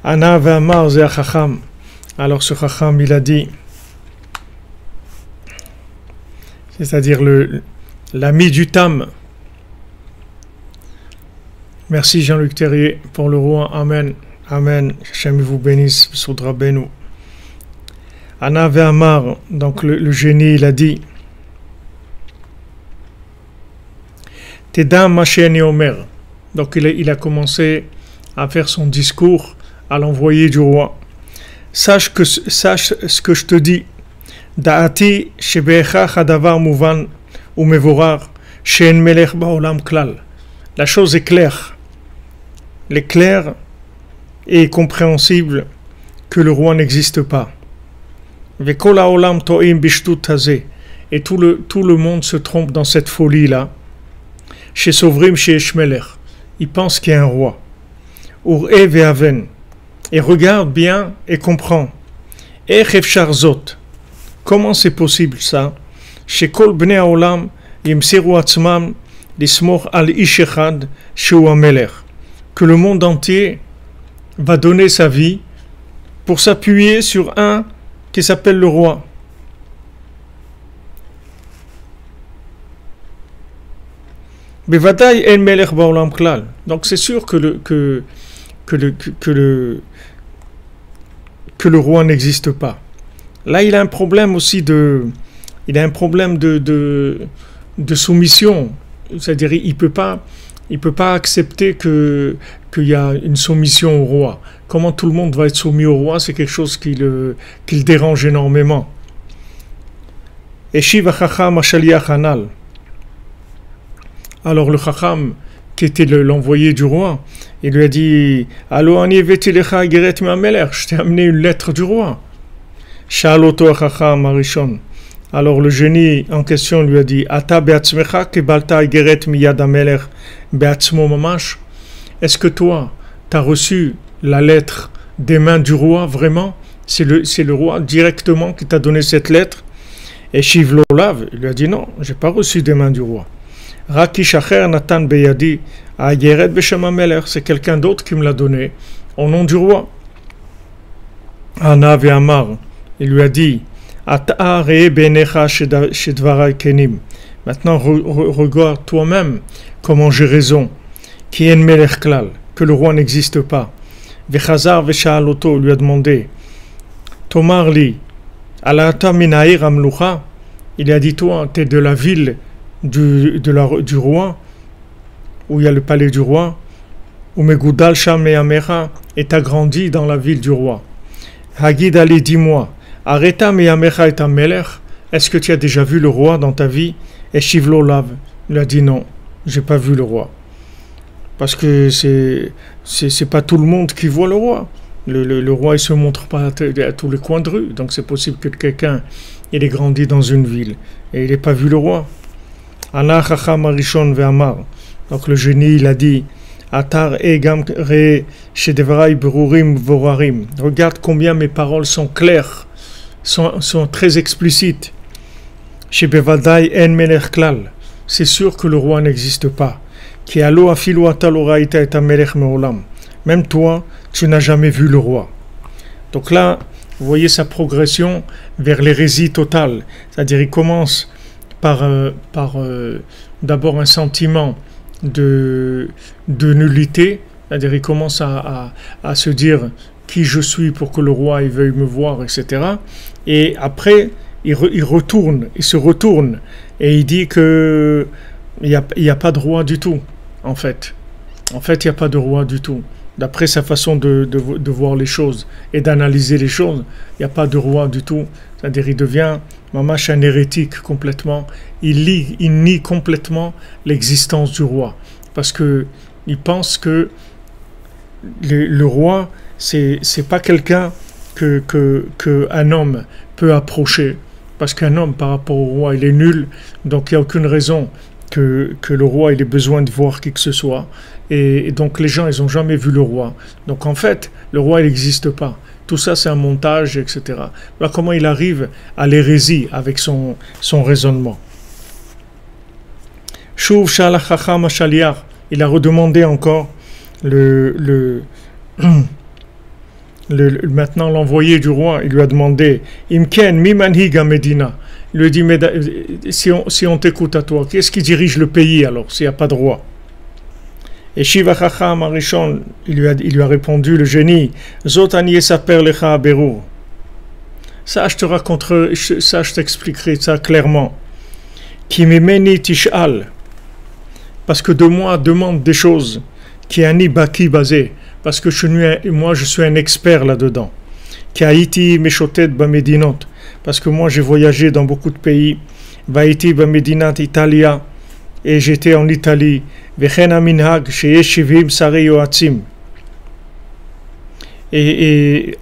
Ana ve'amar ze hacham. Alors ce chacham, il a dit, c'est-à-dire l'ami du Tam. Merci Jean-Luc Terrier pour le roi. Amen. Amen. Hashem vous bénisse. Soudra Benou. Ana ve'amar, donc le génie, il a dit, Teda ma she'ani omer. Donc il a commencé à faire son discours à l'envoyé du roi. Sache ce que je te dis. Da'ati shebe'echach hadavar muvan umevorar she'en melech ba'olam klal. La chose est claire. Il est clair et compréhensible que le roi n'existe pas. Ve'kol ha'olam to'im bishtut hazeh. et tout le monde se trompe dans cette folie-là. Chez Sovrim, chez Eshmelech, il pense qu'il y a un roi. Ur-e ve'aven, et regarde bien et comprend. Ech efshar zot, comment c'est possible ça? Chez Kol Bnei Haolam, yimseru atzmam, lismoch al ish echad, sheu hamelech, que le monde entier va donner sa vie pour s'appuyer sur un qui s'appelle le roi. Bevadaï en melech baolam klal. Donc c'est sûr que le roi n'existe pas. Là, il a un problème aussi de soumission. C'est-à-dire, il peut pas accepter qu'il y a une soumission au roi. Comment tout le monde va être soumis au roi, c'est quelque chose qui le dérange énormément. Eshiv hachacham hashaliach hanal. Alors le chacham, qui était l'envoyé du roi, il lui a dit « Allo ani eveti lecha geret mi'amelech » je t'ai amené une lettre du roi. Sha'al oto hachacham harishon. Alors le génie en question lui a dit « Ata be'atzmecha kebalta geret miyad hamelech be'atzmo mamash » Est-ce que toi, tu as reçu la lettre des mains du roi, vraiment? C'est le roi directement qui t'a donné cette lettre? Et Shivlolav, il lui a dit « Non, je n'ai pas reçu des mains du roi. » Rakish acher natan beyadi ageret beshem hamelech, c'est quelqu'un d'autre qui me l'a donné au nom du roi. Ana ve'amar, il lui a dit Ata re'e benecha shedvarai kenim. Maintenant regarde toi-même comment j'ai raison. Ki en melech klal, que le roi n'existe pas. Vechazar vesha'al oto, lui a demandé Tomar li alata min ha'ir hamlucha. Il a dit toi, tu es de la ville du roi, où il y a le palais du roi, où Megudal Sham et Amecha, et t'as grandi dans la ville du roi. Hagid Ali, dis-moi, Areta me Amecha et Amelech, est-ce que tu as déjà vu le roi dans ta vie? Et Shivlo Lav, il a dit non, j'ai pas vu le roi. Parce que c'est pas tout le monde qui voit le roi. Le roi il se montre pas à tous les coins de rue, donc c'est possible que quelqu'un il ait grandi dans une ville et il n'ait pas vu le roi. Ana chacham harishon ve'amar. Donc le génie il a dit Atar egam re shedevrai berurim vorarim. Regarde combien mes paroles sont claires, sont très explicites. Shebevadai en melech klal. C'est sûr que le roi n'existe pas. Ki alo afilu ataloraita et amelech meolam. Même toi, tu n'as jamais vu le roi. Donc là, vous voyez sa progression vers l'hérésie totale. C'est-à-dire il commence par d'abord un sentiment de nullité, c'est-à-dire il commence à se dire qui je suis pour que le roi il veuille me voir, etc. Et après, il se retourne et il dit que il n'y a pas de roi du tout, en fait. En fait, il n'y a pas de roi du tout. D'après sa façon de voir les choses et d'analyser les choses, il n'y a pas de roi du tout. C'est-à-dire il devient mamash un hérétique complètement. Il nie complètement l'existence du roi. Parce que il pense que le roi, c'est pas quelqu'un que un homme peut approcher. Parce qu'un homme, par rapport au roi, il est nul. Donc il n'y a aucune raison que le roi il ait besoin de voir qui que ce soit. Et donc les gens, ils n'ont jamais vu le roi. Donc en fait, le roi, il n'existe pas. Tout ça, c'est un montage, etc. Voilà comment il arrive à l'hérésie avec son raisonnement. Shuv shalach chacham hashaliach. Il a redemandé encore maintenant l'envoyé du roi. Il lui a demandé Imken mi manhig ha-medina. Il lui a dit mais si on t'écoute à toi, qu'est-ce qui dirige le pays alors s'il n'y a pas de roi? Et Shiva Chacham Arishon, il lui a répondu, le génie, Zot ani esaper lecha berur. Ça, je t'expliquerai ça clairement. Ki mimeni tish'al. Parce que de moi, demande des choses. Ki ani baki basé. Parce que moi, je suis un expert là-dedans. Ki haiti meshotet bamedinot. Parce que moi, j'ai voyagé dans beaucoup de pays. Vaiti bamedinat Italia. Et j'étais en Italie. Et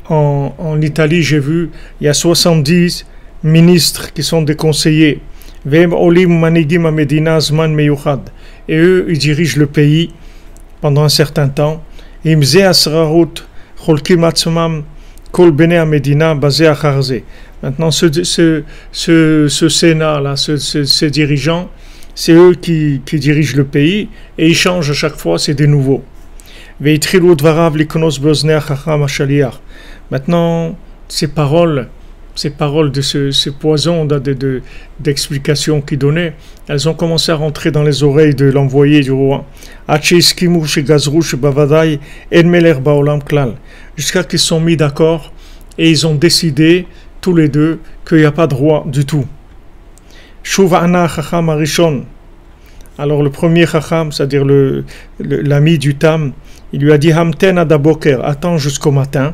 en Italie, j'ai vu, il y a 70 ministres qui sont des conseillers. Ve'em olim manigim amedina zman meyuchad. Et eux, ils dirigent le pays pendant un certain temps. Imze asrarut cholkim atzmam kol bene amedina basé à Kharze. Maintenant, ce Sénat-là, ces dirigeants, c'est eux qui dirigent le pays et ils changent à chaque fois, c'est des nouveaux. Maintenant, ces paroles de ce poison d'explications qu'il donnait, elles ont commencé à rentrer dans les oreilles de l'envoyé du roi. Jusqu'à qu'ils se sont mis d'accord et ils ont décidé tous les deux qu'il n'y a pas de roi du tout. Alors le premier chacham, c'est-à-dire l'ami du Tam, il lui a dit Hamten adaboker, attends jusqu'au matin.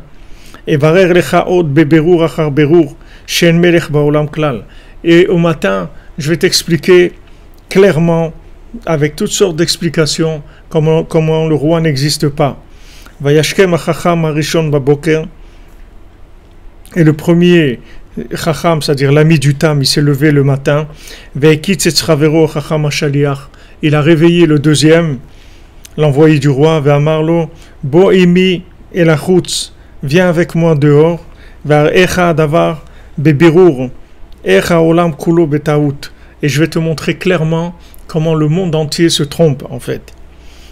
Et varer lecha od beberur achar berur shen melech baolam klal. Et au matin, je vais t'expliquer clairement, avec toutes sortes d'explications, comment le roi n'existe pas. Vayashkem achacham harishon baboker. Et le premier chacham, c'est-à-dire l'ami du Tam, il s'est levé le matin. Veikitz etzravero chacham hashaliach. Il a réveillé le deuxième, l'envoyé du roi, Ve'amarlo, Bo imi elachutz, viens avec moi dehors, Var echa davar bebirur, echa olam kulo betaout, et je vais te montrer clairement comment le monde entier se trompe en fait.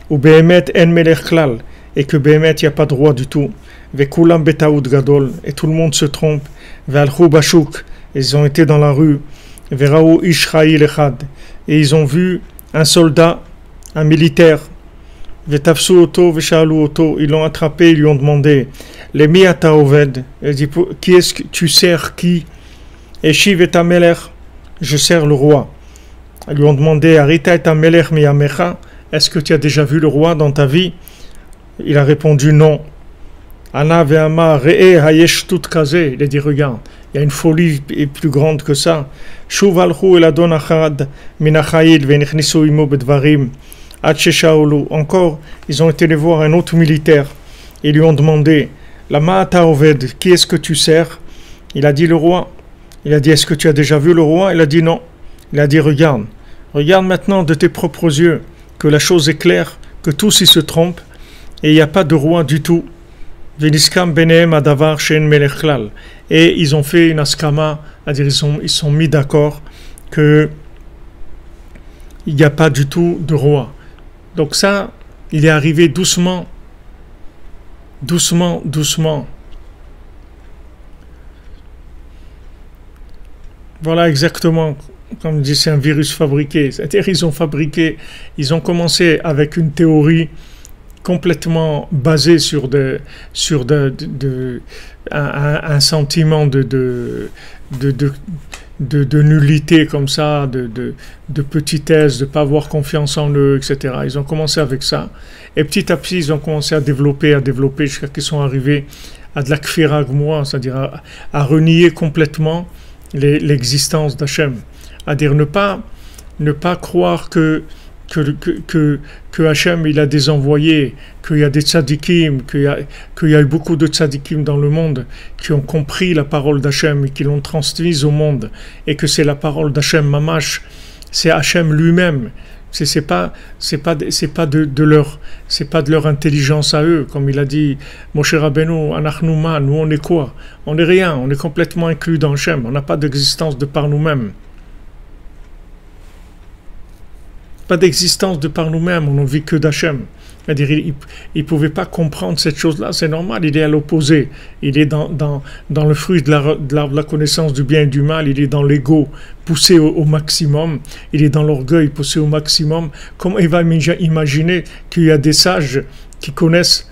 Ou behemet en melech klal, et que behemet il n'y a pas de roi du tout. Ve'kulam betaout gadol, et tout le monde se trompe. Ve'alchu bashuk, ils ont été dans la rue. Ve'raou ish chayil echad, et ils ont vu un soldat, un militaire, Vetafsu oto, veshalu oto, ils l'ont attrapé, ils lui ont demandé, les miata oved, il dit, qui est-ce que tu sers qui? Et shiv et amelech, je sers le roi. Ils lui ont demandé, Arita et amelech miyamecha, est-ce que tu as déjà vu le roi dans ta vie? Il a répondu non. Ana ve'ama re'e hayesh tout kazé, il a dit, regarde, il y a une folie plus grande que ça. Shuv alchu el adon achad minachayil ve'nichnisu imo bedvarim. Encore, ils ont été les voir un autre militaire. Ils lui ont demandé, la ma'ata oved, qui est-ce que tu sers? Il a dit le roi. Il a dit, est-ce que tu as déjà vu le roi? Il a dit non. Il a dit, regarde maintenant de tes propres yeux que la chose est claire, que tous ils se trompent et il n'y a pas de roi du tout. Veniskam benehem adavar shen melechlal. Et ils ont fait une askama, c'est-à-dire ils sont mis d'accord que il n'y a pas du tout de roi. Donc ça, il est arrivé doucement. Voilà exactement, comme je dis, c'est un virus fabriqué. C'est-à-dire ils ont commencé avec une théorie complètement basée sur un sentiment de nullité comme ça, de petitesse, de ne pas avoir confiance en eux, etc. Ils ont commencé avec ça. Et petit à petit, ils ont commencé à développer jusqu'à qu'ils sont arrivés à de la kfira gmoura, c'est-à-dire à renier complètement l'existence d'Hachem. À dire ne pas croire que Hachem il a des envoyés, qu'il y a des tzadikim, qu'il y a eu beaucoup de tzadikim dans le monde qui ont compris la parole d'Hachem et qui l'ont transmise au monde, et que c'est la parole d'Hachem mamash, c'est Hachem lui-même. C'est pas de leur intelligence à eux, comme il a dit Moshe Rabbeinu, anachnu ma, nous on est quoi? On est rien, on est complètement inclus dans Hachem, on n'a pas d'existence de par nous-mêmes. Pas d'existence de par nous-mêmes, on ne vit que d'Hachem. C'est-à-dire, il ne pouvait pas comprendre cette chose-là, c'est normal, il est à l'opposé. Il est dans le fruit de la connaissance du bien et du mal, il est dans l'ego poussé au maximum, il est dans l'orgueil poussé au maximum. Comment il va imaginer qu'il y a des sages qui connaissent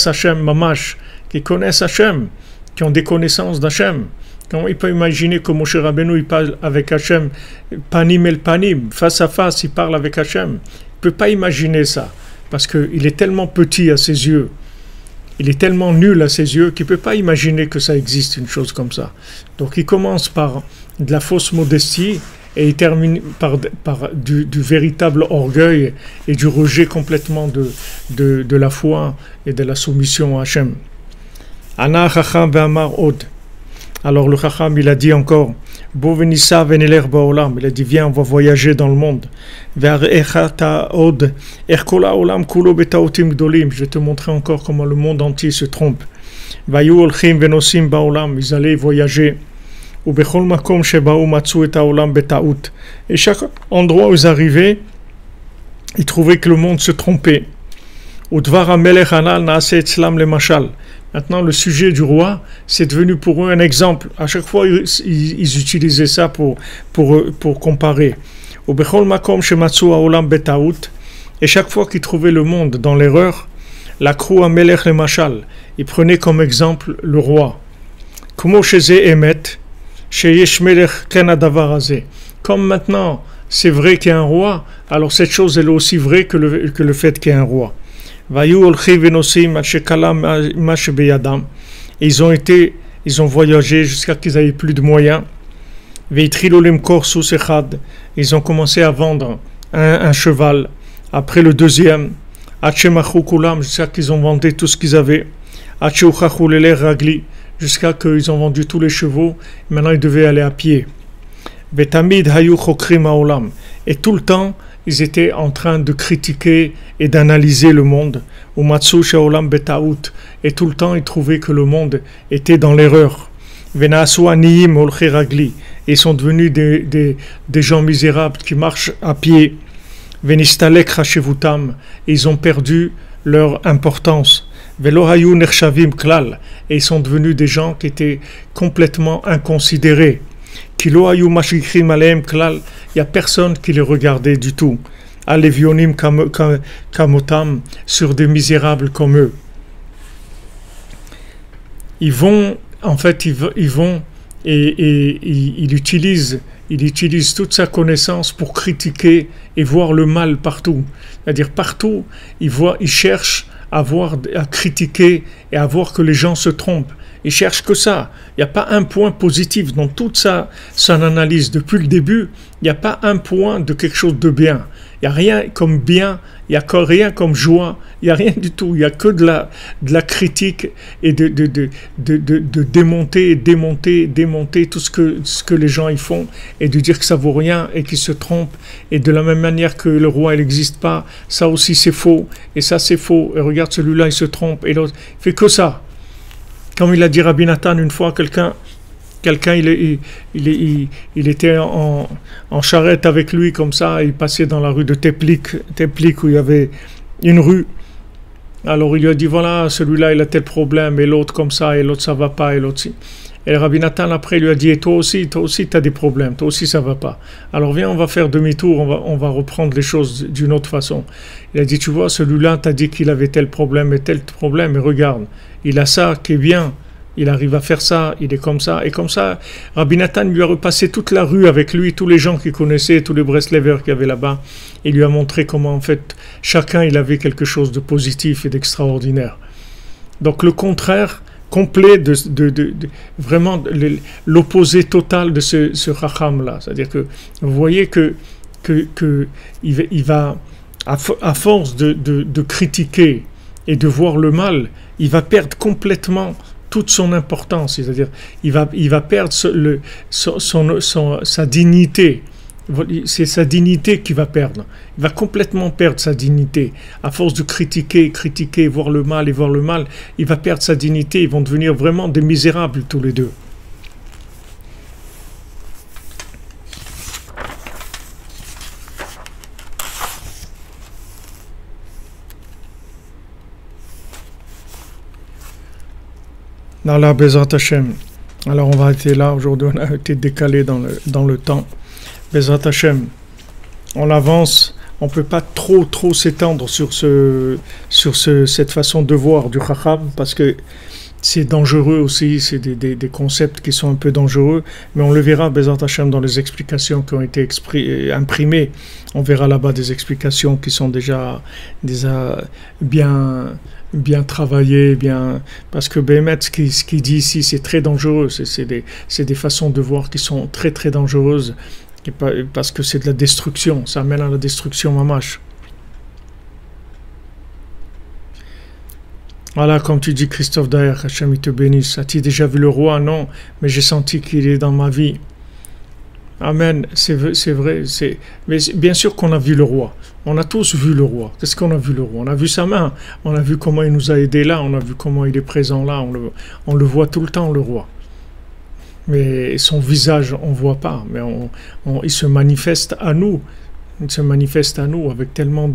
Hachem Mamash, qui connaissent Hachem, qui ont des connaissances d'Hachem? Comment il peut imaginer que Moshe Rabbeinu il parle avec Hachem, panim el panim, face à face, il parle avec Hachem? Il ne peut pas imaginer ça, parce qu'il est tellement petit à ses yeux, il est tellement nul à ses yeux qu'il ne peut pas imaginer que ça existe, une chose comme ça. Donc il commence par de la fausse modestie et il termine par du véritable orgueil et du rejet complètement de la foi et de la soumission à Hachem. Ana chacham ve'amar od. Alors le Chacham, il a dit encore, Bo venissa veneler baolam, il a dit, viens, on va voyager dans le monde. Je vais te montrer encore comment le monde entier se trompe. Ils allaient voyager. Et chaque endroit où ils arrivaient, ils trouvaient que le monde se trompait. Maintenant, le sujet du roi, c'est devenu pour eux un exemple. À chaque fois, ils utilisaient ça pour comparer. Et chaque fois qu'ils trouvaient le monde dans l'erreur, la croix amelech le machal, ils prenaient comme exemple le roi. Comme maintenant, c'est vrai qu'il y a un roi, alors cette chose elle est aussi vraie que le fait qu'il y a un roi. Et ils ont voyagé jusqu'à qu'ils n'avaient plus de moyens. Ils ont commencé à vendre un cheval. Après le deuxième, jusqu'à qu'ils ont vendu tout ce qu'ils avaient. Jusqu'à qu'ils ont vendu tous les chevaux. Maintenant, ils devaient aller à pied. Et tout le temps, ils étaient en train de critiquer et d'analyser le monde. Et tout le temps, ils trouvaient que le monde était dans l'erreur. Et ils sont devenus des gens misérables qui marchent à pied. Et ils ont perdu leur importance. Et ils sont devenus des gens qui étaient complètement inconsidérés. Il n'y a personne qui les regardait du tout. Alevionim kamotam, sur des misérables comme eux. Ils vont et il utilise toute sa connaissance pour critiquer et voir le mal partout. C'est-à-dire partout, il cherche à critiquer et à voir que les gens se trompent. Il cherche que ça. Il n'y a pas un point positif dans toute son analyse. Depuis le début, il n'y a pas un point de quelque chose de bien. Il n'y a rien comme bien, il n'y a rien comme joie, il n'y a rien du tout. Il n'y a que de la critique et de démonter tout ce que les gens y font et de dire que ça vaut rien et qu'ils se trompent. Et de la même manière que le roi, il n'existe pas, ça aussi c'est faux et ça c'est faux. Et regarde celui-là, il se trompe et l'autre, il fait que ça. Comme il a dit Rabbi Nathan une fois, quelqu'un il était en charrette avec lui comme ça, il passait dans la rue de Teplik où il y avait une rue. Alors il lui a dit voilà, celui-là il a tel problème et l'autre comme ça et l'autre ça va pas et l'autre si. Et Rabbi Nathan après lui a dit et toi aussi tu as des problèmes, toi aussi ça va pas. Alors viens, on va faire demi-tour, on va reprendre les choses d'une autre façon. Il a dit tu vois, celui-là t'as dit qu'il avait tel problème et regarde, il a ça qui est bien. Il arrive à faire ça, il est comme ça. Et comme ça, Rabbi Nathan lui a repassé toute la rue avec lui, tous les gens qu'il connaissait, tous les Breslevers qu'il y avait là-bas. Il lui a montré comment, en fait, chacun, il avait quelque chose de positif et d'extraordinaire. Donc, le contraire complet vraiment l'opposé total de ce Chacham-là. C'est-à-dire que vous voyez que il va, à force de critiquer et de voir le mal, il va perdre complètement toute son importance, c'est-à-dire il va perdre sa dignité. C'est sa dignité qu'il va perdre. Il va complètement perdre sa dignité. À force de critiquer, voir le mal, il va perdre sa dignité. Ils vont devenir vraiment des misérables tous les deux. Allah Bezrat Hashem. Alors on va arrêter là. Aujourd'hui on a été décalé dans le temps. Bezrat Hashem. On avance. On ne peut pas trop s'étendre sur cette façon de voir du Chacham parce que c'est dangereux aussi. C'est des concepts qui sont un peu dangereux. Mais on le verra Bezrat Hashem dans les explications qui ont été imprimées. On verra là-bas des explications qui sont déjà bien travaillé, parce que Bémet, ce qu'il dit ici, c'est très dangereux. C'est des façons de voir qui sont très très dangereuses, parce que c'est de la destruction. Ça amène à la destruction mamash. Voilà, comme tu dis, Christophe Daher, Hachem il te bénisse. As-tu déjà vu le roi? Non, mais j'ai senti qu'il est dans ma vie. Amen, c'est vrai. Mais bien sûr qu'on a vu le roi. On a tous vu le roi. Qu'est-ce qu'on a vu le roi? On a vu sa main. On a vu comment il nous a aidés là. On a vu comment il est présent là. On le voit tout le temps, le roi. Mais son visage, on ne voit pas. Mais il se manifeste à nous. Il se manifeste à nous avec tellement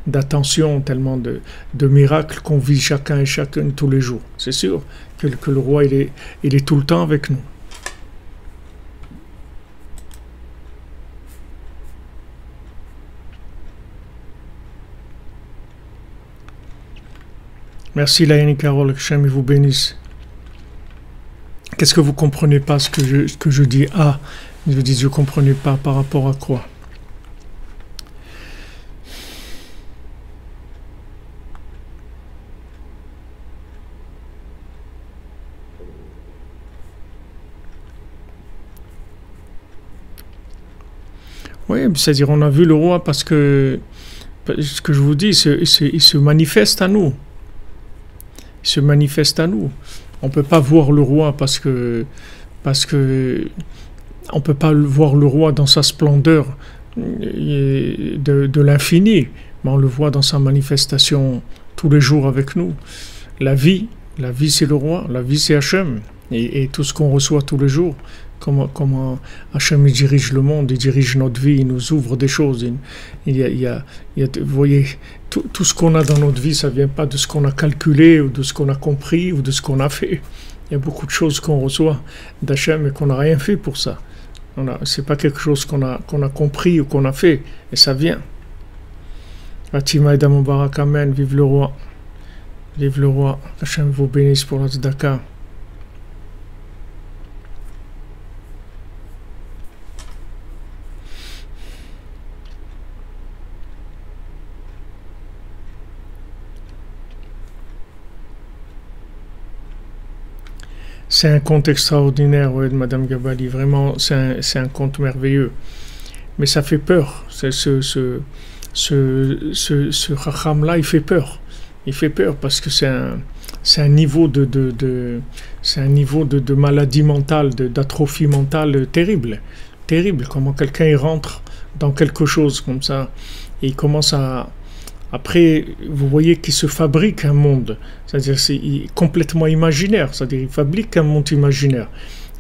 d'attention, tellement de miracles qu'on vit chacun et chacune tous les jours. C'est sûr que le roi, il est tout le temps avec nous. Merci Laïni Carole, que Hachem vous bénisse. Qu'est-ce que vous ne comprenez pas ce que je dis? Ah, je dis je ne comprenais pas par rapport à quoi? Oui, c'est-à-dire on a vu le roi parce que ce que je vous dis, il se manifeste à nous. Il se manifeste à nous. On ne peut pas voir le roi parce que on ne peut pas voir le roi dans sa splendeur de l'infini, mais on le voit dans sa manifestation tous les jours avec nous. La vie c'est le roi, la vie c'est Hachem, et tout ce qu'on reçoit tous les jours. Comment Hachem il dirige le monde, il dirige notre vie, il nous ouvre des choses. Vous voyez, tout ce qu'on a dans notre vie, ça ne vient pas de ce qu'on a calculé, ou de ce qu'on a compris, ou de ce qu'on a fait. Il y a beaucoup de choses qu'on reçoit d'Hachem et qu'on n'a rien fait pour ça. Ce n'est pas quelque chose qu'on a compris ou qu'on a fait, et ça vient. Fatima et Damobarak, Amen, vive le roi. Vive le roi. Hachem vous bénisse pour la tzedaka. C'est un conte extraordinaire, ouais, de Madame Gabali. Vraiment, c'est un conte merveilleux. Mais ça fait peur. Ce Racham-là, il fait peur. Il fait peur parce que c'est un niveau c'est un niveau de maladie mentale, d'atrophie mentale terrible. Terrible. Comment quelqu'un il rentre dans quelque chose comme ça et il commence à... Après, vous voyez qu'il se fabrique un monde, c'est-à-dire c'est complètement imaginaire, c'est-à-dire il fabrique un monde imaginaire.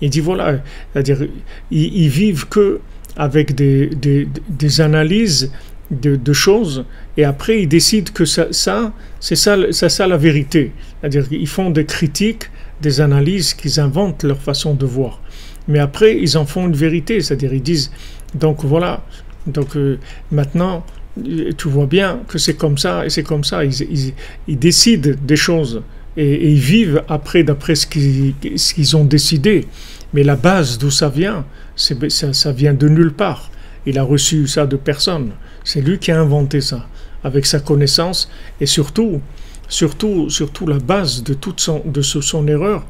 Il dit voilà, c'est-à-dire ils vivent que avec des analyses de choses, et après ils décident que c'est ça la vérité. C'est-à-dire qu'ils font des critiques, des analyses, qu'ils inventent leur façon de voir. Mais après ils en font une vérité, c'est-à-dire ils disent donc voilà, donc maintenant. Tu vois bien que c'est comme ça et c'est comme ça. Ils décident des choses et ils vivent après d'après ce qu'ils ont décidé. Mais la base d'où ça vient, ça vient de nulle part. Il a reçu ça de personne. C'est lui qui a inventé ça avec sa connaissance et surtout la base de son erreur,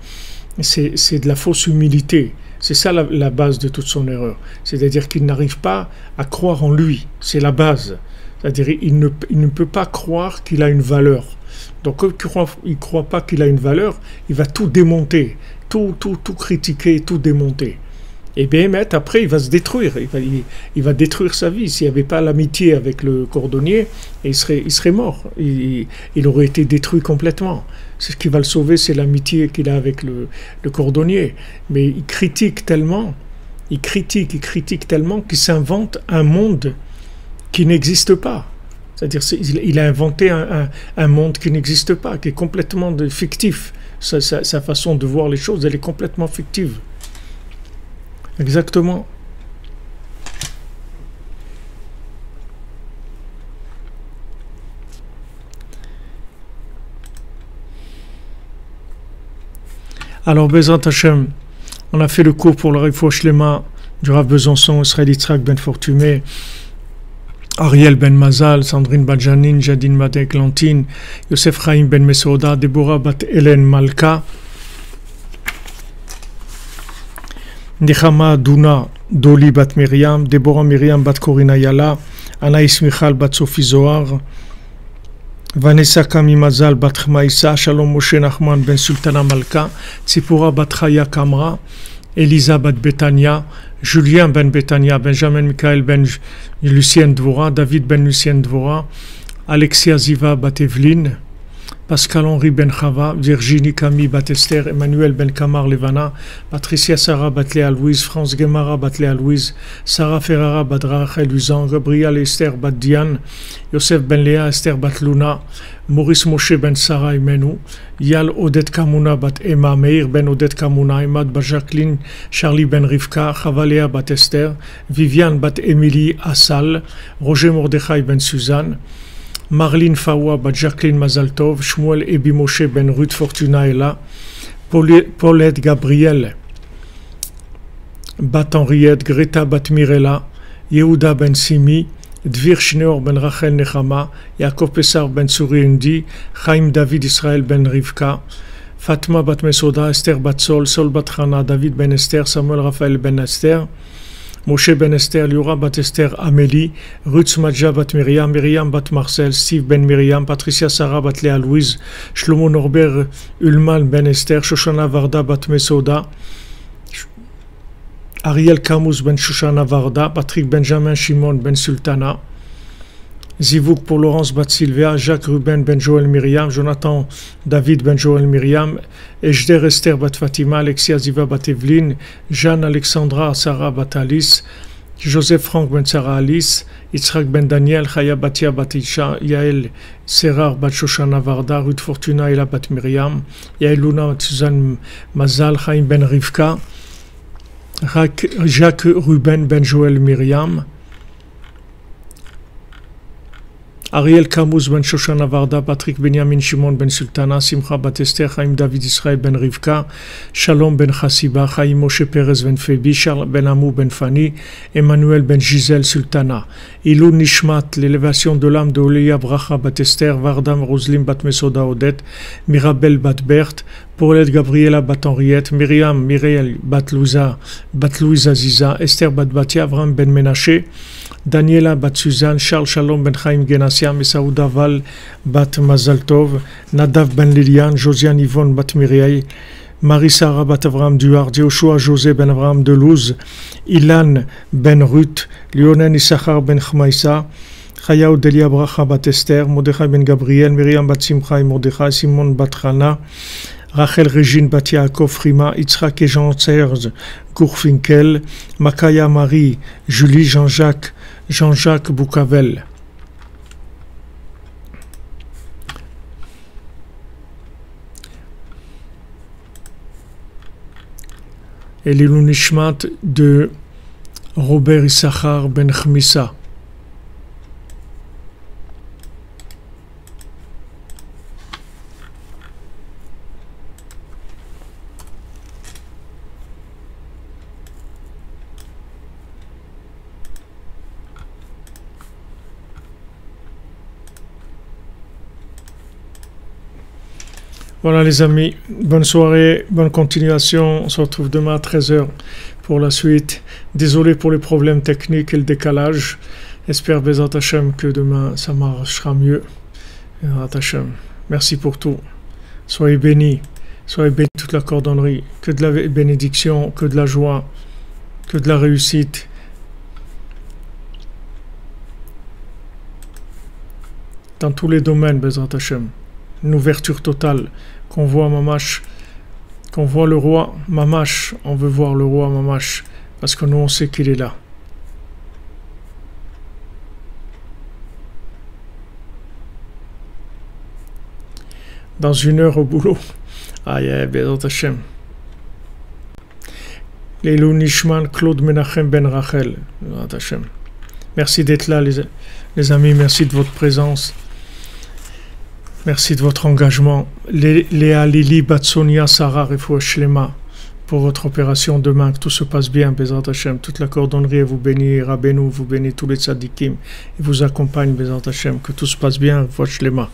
c'est de la fausse humilité. C'est ça la base de toute son erreur. C'est-à-dire qu'il n'arrive pas à croire en lui. C'est la base. C'est-à-dire il ne peut pas croire qu'il a une valeur. Donc quand il ne croit pas qu'il a une valeur, il va tout démonter, tout critiquer, tout démonter. Et bien après il va se détruire, il va détruire sa vie. S'il n'y avait pas l'amitié avec le cordonnier, il serait mort, il aurait été détruit complètement. Ce qui va le sauver, c'est l'amitié qu'il a avec le cordonnier. Mais il critique tellement qu'il s'invente un monde qui n'existe pas. C'est-à-dire il a inventé un monde qui n'existe pas, qui est complètement fictif. Sa façon de voir les choses, elle est complètement fictive. Exactement. Alors, Bezrat Hashem, on a fait le cours pour le Rifouach Lema du Rav Besançon, Israël Yitzhak Ben Fortuné, Ariel Ben Mazal, Sandrine Badjanin, Jadine Madek Lantine, Yosef Chaim Ben Mesouda, Deborah Bat Hélène Malka, Nechama Duna Doli Bat Miriam, Deborah Miriam Bat Corina Yala, Anaïs Michal Bat Sophie Zohar, Vanessa Kamimazal bat Maïsa, Shalom Moshe Nachman ben Sultana Malka, Tzipora bat Chaya Kamra, Elisa bat Betania, Julien ben Betania, Benjamin Michael ben Lucien Dvora, David ben Lucien Dvora, Alexia Ziva bat Evelyne, Pascal-Henri ben Chava, Virginie Camille bat Esther, Emmanuel ben Kamar Levana, Patricia Sarah bat Léa Louise, France Guemara bat Léa Louise, Sarah Ferrara bat Rachel Luzan, Gabriel Esther bat Diane, Yosef ben Léa, Esther bat Luna, Maurice Moshe ben Sarah Imenu, Yal Odette Kamuna bat Emma, Meir ben Odette Kamuna, Emad bat Jacqueline, Charlie ben Rivka, Chavaléa bat Esther, Viviane bat Émilie Assal, Roger Mordechai ben Suzanne, Marlene Fawa bat Jacqueline Mazaltov, Shmuel Ebi Moshe ben Ruth Fortuna Ella, Paulette Gabriel bat Henriette, Greta bat Mirella, Yehuda ben Simi, Dvir Shneor ben Rachel Nechama, Yaakov Pessar ben Suri Indi, Chaim David Israël ben Rivka, Fatma bat Mesoda, Esther bat Sol, Sol bat Chana, David ben Esther, Samuel Raphaël ben Esther, Moshe ben Esther, Liora bat Esther, Amélie, Ruth Madja bat Myriam, Myriam bat Marcel, Steve ben Myriam, Patricia Sarah bat Léa Louise, Shlomo Norbert Ulman ben Esther, Shoshana Varda bat Mesoda, Ariel Camus ben Shoshana Varda, Patrick Benjamin Shimon ben Sultana, Zivouk pour Laurence bat Sylvia, Jacques Ruben ben Joël Myriam, Jonathan David ben Joël Myriam, Ejder Esther bat Fatima, Alexia Ziva bat Evelyne, Jeanne Alexandra Sarah bat Alice, Joseph Franck ben Sarah Alice, Yitzhak ben Daniel, Chaya Batia bat Isha, Yael Serrar bat Shoshana Varda, Ruth Fortuna Ela bat Myriam, Yael Luna bat Suzanne Mazal, Chaim ben Rivka, Jacques Ruben ben Joël Myriam, Ariel Camus ben Shoshana Varda, Patrick Benjamin Shimon ben Sultana, Simcha bat Esther, Chaim David Israël ben Rivka, Shalom ben Chassiba, Chaim Moshe Perez ben Febi, Charles ben Amou ben Fani, Emmanuel ben Gisèle Sultana, Ilou Nishmat, l'élévation de l'âme de Oléa Bracha bat Esther, Vardam Roslim bat Mesoda Odette, Mirabel bat Berthe, Paulette Gabriela bat Henriette, Myriam Mireille bat Louisa Ziza, Esther bat Batia, Avram ben Menaché, Daniela bat Suzanne, Charles Shalom ben Chaim Genassia, Mesaouda Val bat Mazaltov, Nadav ben Liliane, Josiane Yvonne bat Mireille, Marie-Sara bat Avraham Duard, Joshua José ben Avraham Delouz, Ilan ben Ruth, Lionen Issachar ben Chmaïsa, Chaya Odelia Bracha bat Esther, Mordechai ben Gabriel, Myriam bat Simcha et Mordechai, Simon bat Chana, Rachel Régine bat Yaakov Frima, Yitzhak et Jean-Serge Gourfinkel, Makaya Marie, Julie Jean-Jacques Boucavel. Et l'Ilou Nishmat de Robert Issachar ben Chmissa. Voilà les amis, bonne soirée, bonne continuation, on se retrouve demain à 13h pour la suite. Désolé pour les problèmes techniques et le décalage, j'espère Bezat Hashem que demain ça marchera mieux. Bezat Hashem, merci pour tout, soyez bénis toute la cordonnerie, que de la bénédiction, que de la joie, que de la réussite. Dans tous les domaines Bezat Hashem. Une ouverture totale, qu'on voit Mamash, qu'on voit le roi Mamash, on veut voir le roi Mamash, parce que nous on sait qu'il est là. Dans 1 heure au boulot, aïe, Bezat Hashem. Leilou Nishman, Claude Menachem Ben Rachel, Bezat Hashem. Merci d'être là les amis, merci de votre présence. Merci de votre engagement. Léa, Lili, Batsonia, Sarah, Refoua Shlema, pour votre opération demain, que tout se passe bien, Bezat Hashem. Toute la cordonnerie vous bénit, Rabbeinu vous bénit, tous les tzadikim, et vous accompagne, Bezat Hashem. Que tout se passe bien, Refoua Shlema.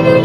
Thank you.